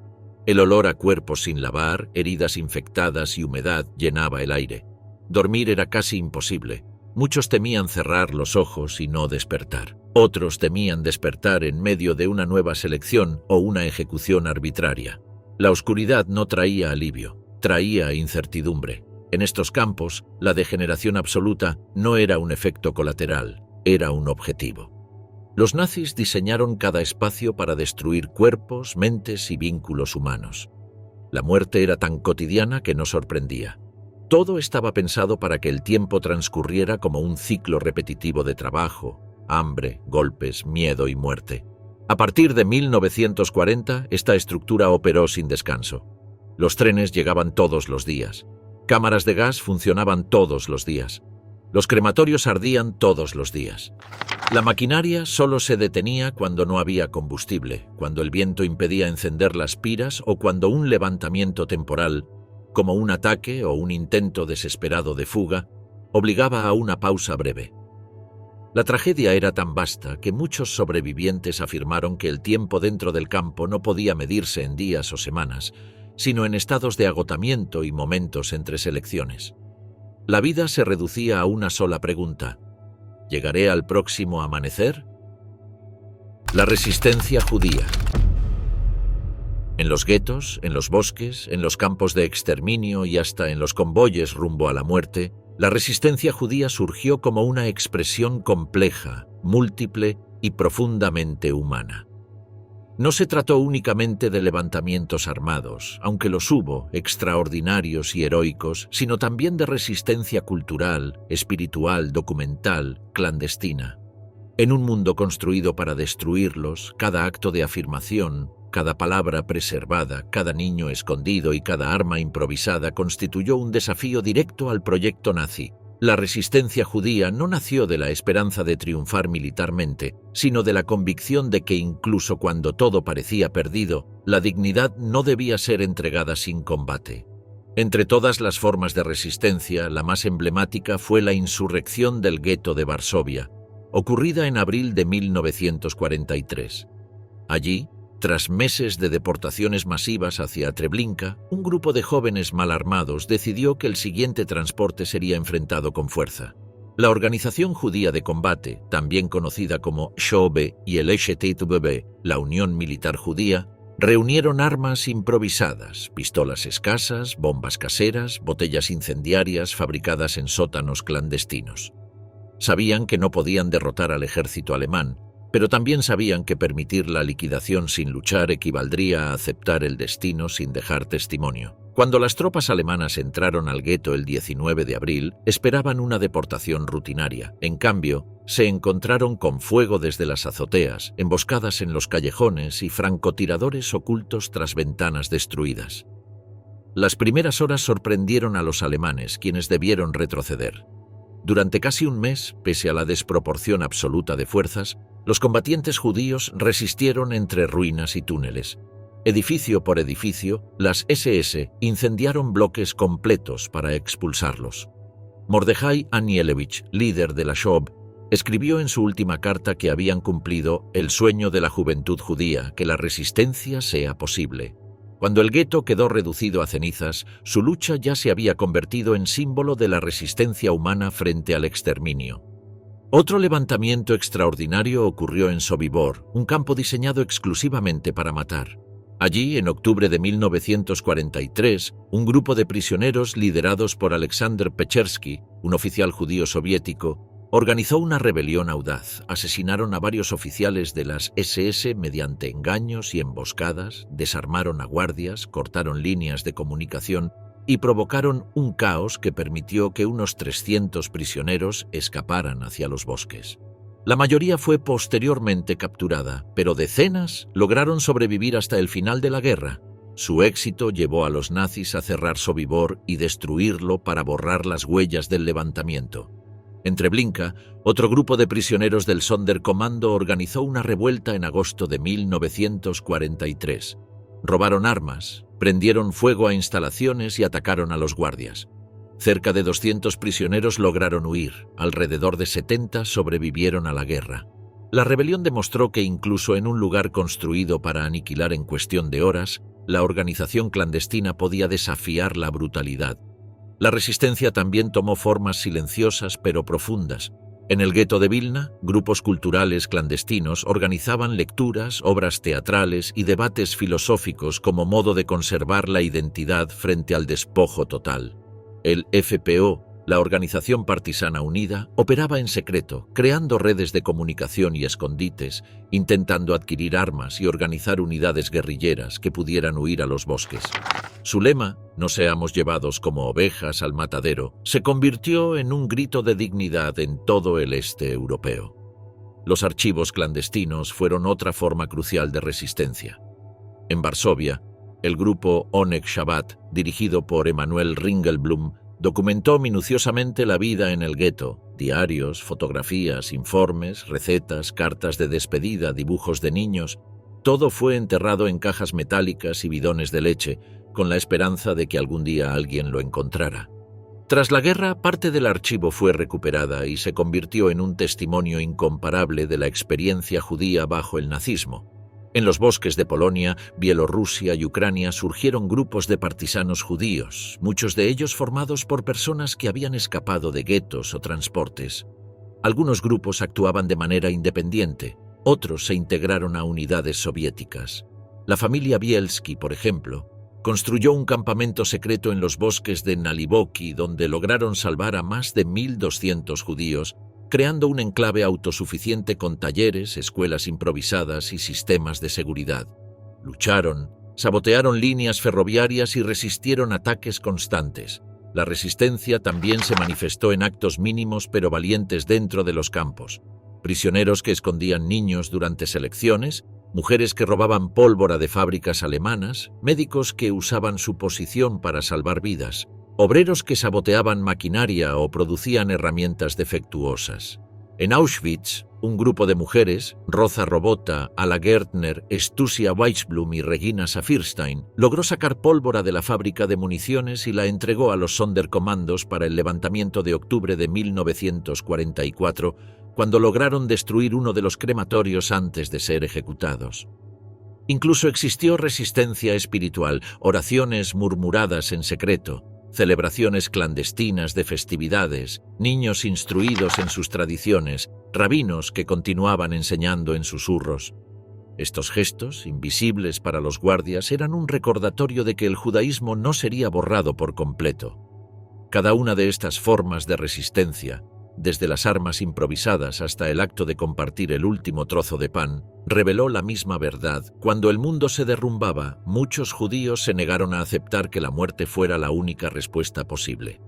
El olor a cuerpos sin lavar, heridas infectadas y humedad llenaba el aire. Dormir era casi imposible. Muchos temían cerrar los ojos y no despertar. Otros temían despertar en medio de una nueva selección o una ejecución arbitraria. La oscuridad no traía alivio, traía incertidumbre. En estos campos, la degeneración absoluta no era un efecto colateral, era un objetivo. Los nazis diseñaron cada espacio para destruir cuerpos, mentes y vínculos humanos. La muerte era tan cotidiana que no sorprendía. Todo estaba pensado para que el tiempo transcurriera como un ciclo repetitivo de trabajo, hambre, golpes, miedo y muerte. A partir de 1940, esta estructura operó sin descanso. Los trenes llegaban todos los días. Cámaras de gas funcionaban todos los días. Los crematorios ardían todos los días. La maquinaria solo se detenía cuando no había combustible, cuando el viento impedía encender las piras o cuando un levantamiento temporal, como un ataque o un intento desesperado de fuga, obligaba a una pausa breve. La tragedia era tan vasta que muchos sobrevivientes afirmaron que el tiempo dentro del campo no podía medirse en días o semanas, sino en estados de agotamiento y momentos entre selecciones. La vida se reducía a una sola pregunta: ¿llegaré al próximo amanecer? La resistencia judía. En los guetos, en los bosques, en los campos de exterminio y hasta en los convoyes rumbo a la muerte, la resistencia judía surgió como una expresión compleja, múltiple y profundamente humana. No se trató únicamente de levantamientos armados, aunque los hubo, extraordinarios y heroicos, sino también de resistencia cultural, espiritual, documental, clandestina. En un mundo construido para destruirlos, cada acto de afirmación, cada palabra preservada, cada niño escondido y cada arma improvisada constituyó un desafío directo al proyecto nazi. La resistencia judía no nació de la esperanza de triunfar militarmente, sino de la convicción de que incluso cuando todo parecía perdido, la dignidad no debía ser entregada sin combate. Entre todas las formas de resistencia, la más emblemática fue la insurrección del gueto de Varsovia, ocurrida en abril de 1943. Allí, tras meses de deportaciones masivas hacia Treblinka, un grupo de jóvenes mal armados decidió que el siguiente transporte sería enfrentado con fuerza. La Organización Judía de Combate, también conocida como SHOBE y el STTBB, la Unión Militar Judía, reunieron armas improvisadas, pistolas escasas, bombas caseras, botellas incendiarias fabricadas en sótanos clandestinos. Sabían que no podían derrotar al ejército alemán, pero también sabían que permitir la liquidación sin luchar equivaldría a aceptar el destino sin dejar testimonio. Cuando las tropas alemanas entraron al gueto el 19 de abril, esperaban una deportación rutinaria. En cambio, se encontraron con fuego desde las azoteas, emboscadas en los callejones y francotiradores ocultos tras ventanas destruidas. Las primeras horas sorprendieron a los alemanes, quienes debieron retroceder. Durante casi un mes, pese a la desproporción absoluta de fuerzas, los combatientes judíos resistieron entre ruinas y túneles. Edificio por edificio, las SS incendiaron bloques completos para expulsarlos. Mordejai Anielewicz, líder de la SHOB, escribió en su última carta que habían cumplido el sueño de la juventud judía, que la resistencia sea posible. Cuando el gueto quedó reducido a cenizas, su lucha ya se había convertido en símbolo de la resistencia humana frente al exterminio. Otro levantamiento extraordinario ocurrió en Sobibor, un campo diseñado exclusivamente para matar. Allí, en octubre de 1943, un grupo de prisioneros liderados por Alexander Pechersky, un oficial judío soviético, organizó una rebelión audaz. Asesinaron a varios oficiales de las SS mediante engaños y emboscadas, desarmaron a guardias, cortaron líneas de comunicación y provocaron un caos que permitió que unos 300 prisioneros escaparan hacia los bosques. La mayoría fue posteriormente capturada, pero decenas lograron sobrevivir hasta el final de la guerra. Su éxito llevó a los nazis a cerrar Sobibor y destruirlo para borrar las huellas del levantamiento. En Treblinka, otro grupo de prisioneros del Sonderkommando organizó una revuelta en agosto de 1943. Robaron armas, prendieron fuego a instalaciones y atacaron a los guardias. Cerca de 200 prisioneros lograron huir, alrededor de 70 sobrevivieron a la guerra. La rebelión demostró que incluso en un lugar construido para aniquilar en cuestión de horas, la organización clandestina podía desafiar la brutalidad. La resistencia también tomó formas silenciosas pero profundas. En el gueto de Vilna, grupos culturales clandestinos organizaban lecturas, obras teatrales y debates filosóficos como modo de conservar la identidad frente al despojo total. El FPO, la Organización Partisana Unida, operaba en secreto, creando redes de comunicación y escondites, intentando adquirir armas y organizar unidades guerrilleras que pudieran huir a los bosques. Su lema, "No seamos llevados como ovejas al matadero", se convirtió en un grito de dignidad en todo el este europeo. Los archivos clandestinos fueron otra forma crucial de resistencia. En Varsovia, el grupo Onek Shabbat, dirigido por Emanuel Ringelblum, documentó minuciosamente la vida en el gueto: diarios, fotografías, informes, recetas, cartas de despedida, dibujos de niños. Todo fue enterrado en cajas metálicas y bidones de leche, con la esperanza de que algún día alguien lo encontrara. Tras la guerra, parte del archivo fue recuperada y se convirtió en un testimonio incomparable de la experiencia judía bajo el nazismo. En los bosques de Polonia, Bielorrusia y Ucrania surgieron grupos de partisanos judíos, muchos de ellos formados por personas que habían escapado de guetos o transportes. Algunos grupos actuaban de manera independiente, otros se integraron a unidades soviéticas. La familia Bielski, por ejemplo, construyó un campamento secreto en los bosques de Naliboki donde lograron salvar a más de 1.200 judíos, creando un enclave autosuficiente con talleres, escuelas improvisadas y sistemas de seguridad. Lucharon, sabotearon líneas ferroviarias y resistieron ataques constantes. La resistencia también se manifestó en actos mínimos pero valientes dentro de los campos. Prisioneros que escondían niños durante selecciones, mujeres que robaban pólvora de fábricas alemanas, médicos que usaban su posición para salvar vidas, obreros que saboteaban maquinaria o producían herramientas defectuosas. En Auschwitz, un grupo de mujeres, Rosa Robota, Ala Gärtner, Stusia Weissblum y Regina Saphirstein, logró sacar pólvora de la fábrica de municiones y la entregó a los Sonderkommandos para el levantamiento de octubre de 1944, cuando lograron destruir uno de los crematorios antes de ser ejecutados. Incluso existió resistencia espiritual, oraciones murmuradas en secreto, celebraciones clandestinas de festividades, niños instruidos en sus tradiciones, rabinos que continuaban enseñando en susurros. Estos gestos, invisibles para los guardias, eran un recordatorio de que el judaísmo no sería borrado por completo. Cada una de estas formas de resistencia, desde las armas improvisadas hasta el acto de compartir el último trozo de pan, reveló la misma verdad. Cuando el mundo se derrumbaba, muchos judíos se negaron a aceptar que la muerte fuera la única respuesta posible.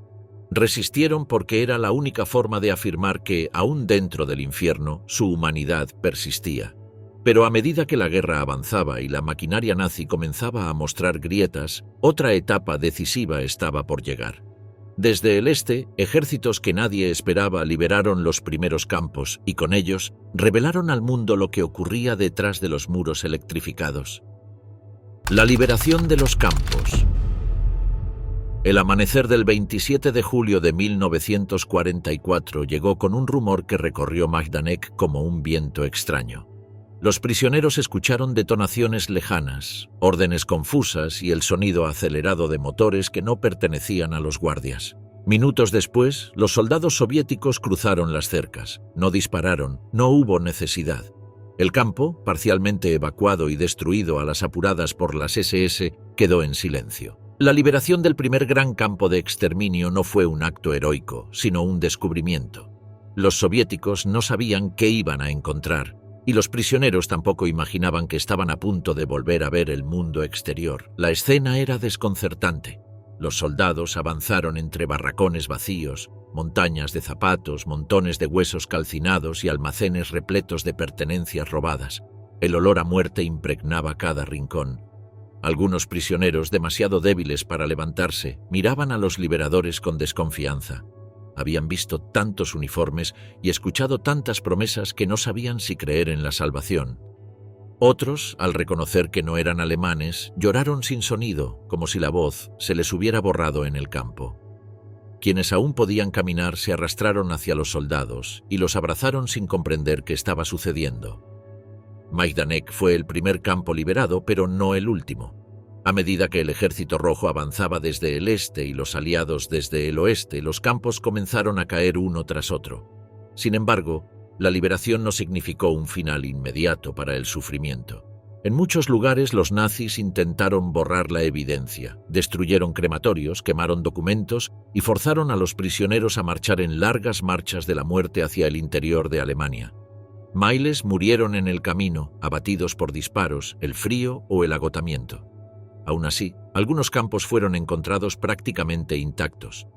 Resistieron porque era la única forma de afirmar que, aún dentro del infierno, su humanidad persistía. Pero a medida que la guerra avanzaba y la maquinaria nazi comenzaba a mostrar grietas, otra etapa decisiva estaba por llegar. Desde el este, ejércitos que nadie esperaba liberaron los primeros campos y con ellos revelaron al mundo lo que ocurría detrás de los muros electrificados. La liberación de los campos. El amanecer del 27 de julio de 1944 llegó con un rumor que recorrió Majdanek como un viento extraño. Los prisioneros escucharon detonaciones lejanas, órdenes confusas y el sonido acelerado de motores que no pertenecían a los guardias. Minutos después, los soldados soviéticos cruzaron las cercas. No dispararon, no hubo necesidad. El campo, parcialmente evacuado y destruido a las apuradas por las SS, quedó en silencio. La liberación del primer gran campo de exterminio no fue un acto heroico, sino un descubrimiento. Los soviéticos no sabían qué iban a encontrar, y los prisioneros tampoco imaginaban que estaban a punto de volver a ver el mundo exterior. La escena era desconcertante. Los soldados avanzaron entre barracones vacíos, montañas de zapatos, montones de huesos calcinados y almacenes repletos de pertenencias robadas. El olor a muerte impregnaba cada rincón. Algunos prisioneros, demasiado débiles para levantarse, miraban a los liberadores con desconfianza. Habían visto tantos uniformes y escuchado tantas promesas que no sabían si creer en la salvación. Otros, al reconocer que no eran alemanes, lloraron sin sonido, como si la voz se les hubiera borrado en el campo. Quienes aún podían caminar se arrastraron hacia los soldados y los abrazaron sin comprender qué estaba sucediendo. Majdanek fue el primer campo liberado, pero no el último. A medida que el Ejército Rojo avanzaba desde el este y los aliados desde el oeste, los campos comenzaron a caer uno tras otro. Sin embargo, la liberación no significó un final inmediato para el sufrimiento. En muchos lugares los nazis intentaron borrar la evidencia, destruyeron crematorios, quemaron documentos y forzaron a los prisioneros a marchar en largas marchas de la muerte hacia el interior de Alemania. Miles murieron en el camino, abatidos por disparos, el frío o el agotamiento. Aún así, algunos campos fueron encontrados prácticamente intactos.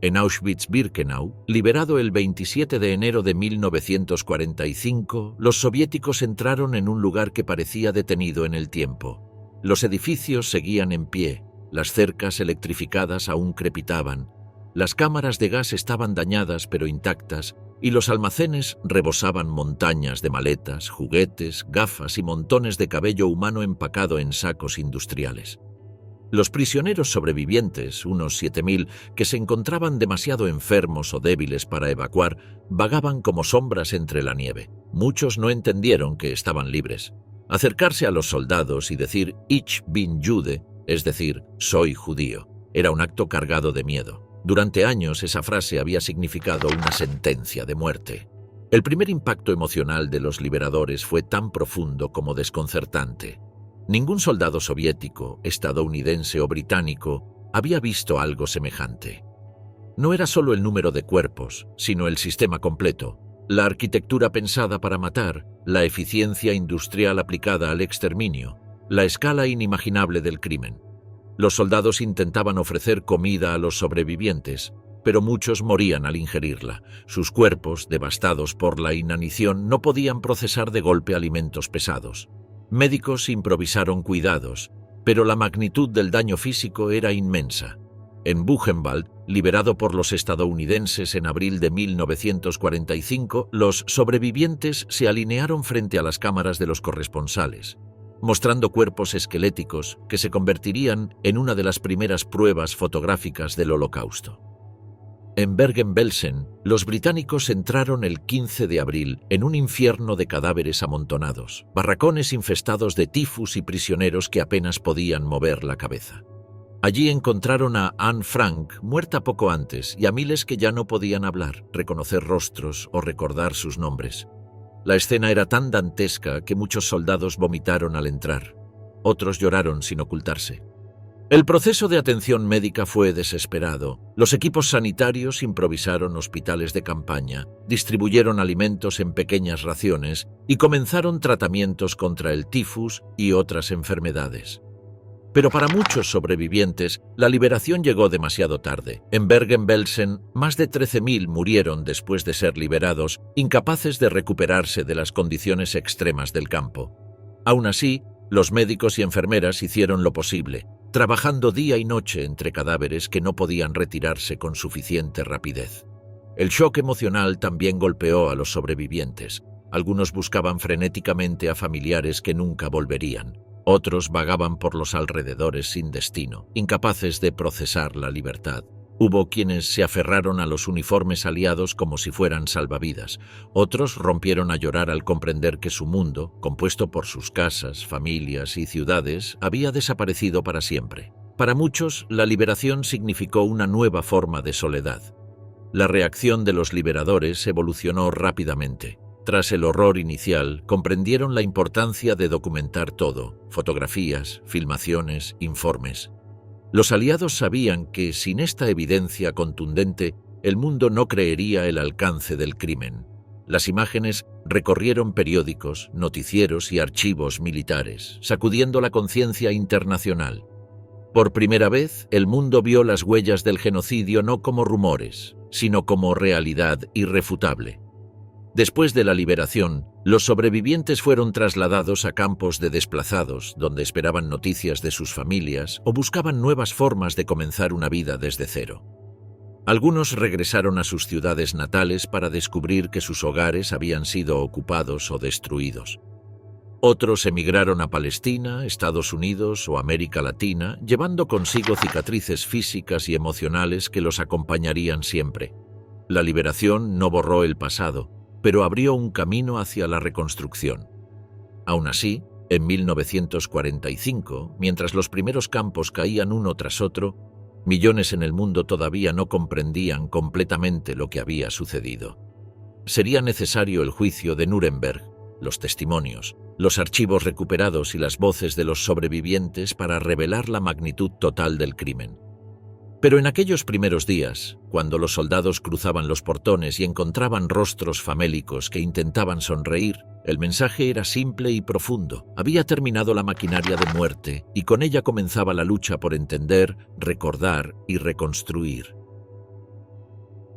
En Auschwitz-Birkenau, liberado el 27 de enero de 1945, los soviéticos entraron en un lugar que parecía detenido en el tiempo. Los edificios seguían en pie, las cercas electrificadas aún crepitaban, las cámaras de gas estaban dañadas pero intactas, y los almacenes rebosaban montañas de maletas, juguetes, gafas y montones de cabello humano empacado en sacos industriales. Los prisioneros sobrevivientes, unos 7.000, que se encontraban demasiado enfermos o débiles para evacuar, vagaban como sombras entre la nieve. Muchos no entendieron que estaban libres. Acercarse a los soldados y decir Ich bin Jude, es decir, soy judío, era un acto cargado de miedo. Durante años esa frase había significado una sentencia de muerte. El primer impacto emocional de los liberadores fue tan profundo como desconcertante. Ningún soldado soviético, estadounidense o británico había visto algo semejante. No era solo el número de cuerpos, sino el sistema completo, la arquitectura pensada para matar, la eficiencia industrial aplicada al exterminio, la escala inimaginable del crimen. Los soldados intentaban ofrecer comida a los sobrevivientes, pero muchos morían al ingerirla. Sus cuerpos, devastados por la inanición, no podían procesar de golpe alimentos pesados. Médicos improvisaron cuidados, pero la magnitud del daño físico era inmensa. En Buchenwald, liberado por los estadounidenses en abril de 1945, los sobrevivientes se alinearon frente a las cámaras de los corresponsales, mostrando cuerpos esqueléticos que se convertirían en una de las primeras pruebas fotográficas del Holocausto. En Bergen-Belsen, los británicos entraron el 15 de abril en un infierno de cadáveres amontonados, barracones infestados de tifus y prisioneros que apenas podían mover la cabeza. Allí encontraron a Anne Frank, muerta poco antes, y a miles que ya no podían hablar, reconocer rostros o recordar sus nombres. La escena era tan dantesca que muchos soldados vomitaron al entrar. Otros lloraron sin ocultarse. El proceso de atención médica fue desesperado. Los equipos sanitarios improvisaron hospitales de campaña, distribuyeron alimentos en pequeñas raciones y comenzaron tratamientos contra el tifus y otras enfermedades. Pero para muchos sobrevivientes, la liberación llegó demasiado tarde. En Bergen-Belsen, más de 13.000 murieron después de ser liberados, incapaces de recuperarse de las condiciones extremas del campo. Aún así, los médicos y enfermeras hicieron lo posible, trabajando día y noche entre cadáveres que no podían retirarse con suficiente rapidez. El shock emocional también golpeó a los sobrevivientes. Algunos buscaban frenéticamente a familiares que nunca volverían. Otros vagaban por los alrededores sin destino, incapaces de procesar la libertad. Hubo quienes se aferraron a los uniformes aliados como si fueran salvavidas. Otros rompieron a llorar al comprender que su mundo, compuesto por sus casas, familias y ciudades, había desaparecido para siempre. Para muchos, la liberación significó una nueva forma de soledad. La reacción de los liberadores evolucionó rápidamente. Tras el horror inicial, comprendieron la importancia de documentar todo: fotografías, filmaciones, informes. Los aliados sabían que, sin esta evidencia contundente, el mundo no creería el alcance del crimen. Las imágenes recorrieron periódicos, noticieros y archivos militares, sacudiendo la conciencia internacional. Por primera vez, el mundo vio las huellas del genocidio no como rumores, sino como realidad irrefutable. Después de la liberación, los sobrevivientes fueron trasladados a campos de desplazados, donde esperaban noticias de sus familias o buscaban nuevas formas de comenzar una vida desde cero. Algunos regresaron a sus ciudades natales para descubrir que sus hogares habían sido ocupados o destruidos. Otros emigraron a Palestina, Estados Unidos o América Latina, llevando consigo cicatrices físicas y emocionales que los acompañarían siempre. La liberación no borró el pasado, pero abrió un camino hacia la reconstrucción. Aún así, en 1945, mientras los primeros campos caían uno tras otro, millones en el mundo todavía no comprendían completamente lo que había sucedido. Sería necesario el juicio de Nuremberg, los testimonios, los archivos recuperados y las voces de los sobrevivientes para revelar la magnitud total del crimen. Pero en aquellos primeros días, cuando los soldados cruzaban los portones y encontraban rostros famélicos que intentaban sonreír, el mensaje era simple y profundo. Había terminado la maquinaria de muerte y con ella comenzaba la lucha por entender, recordar y reconstruir.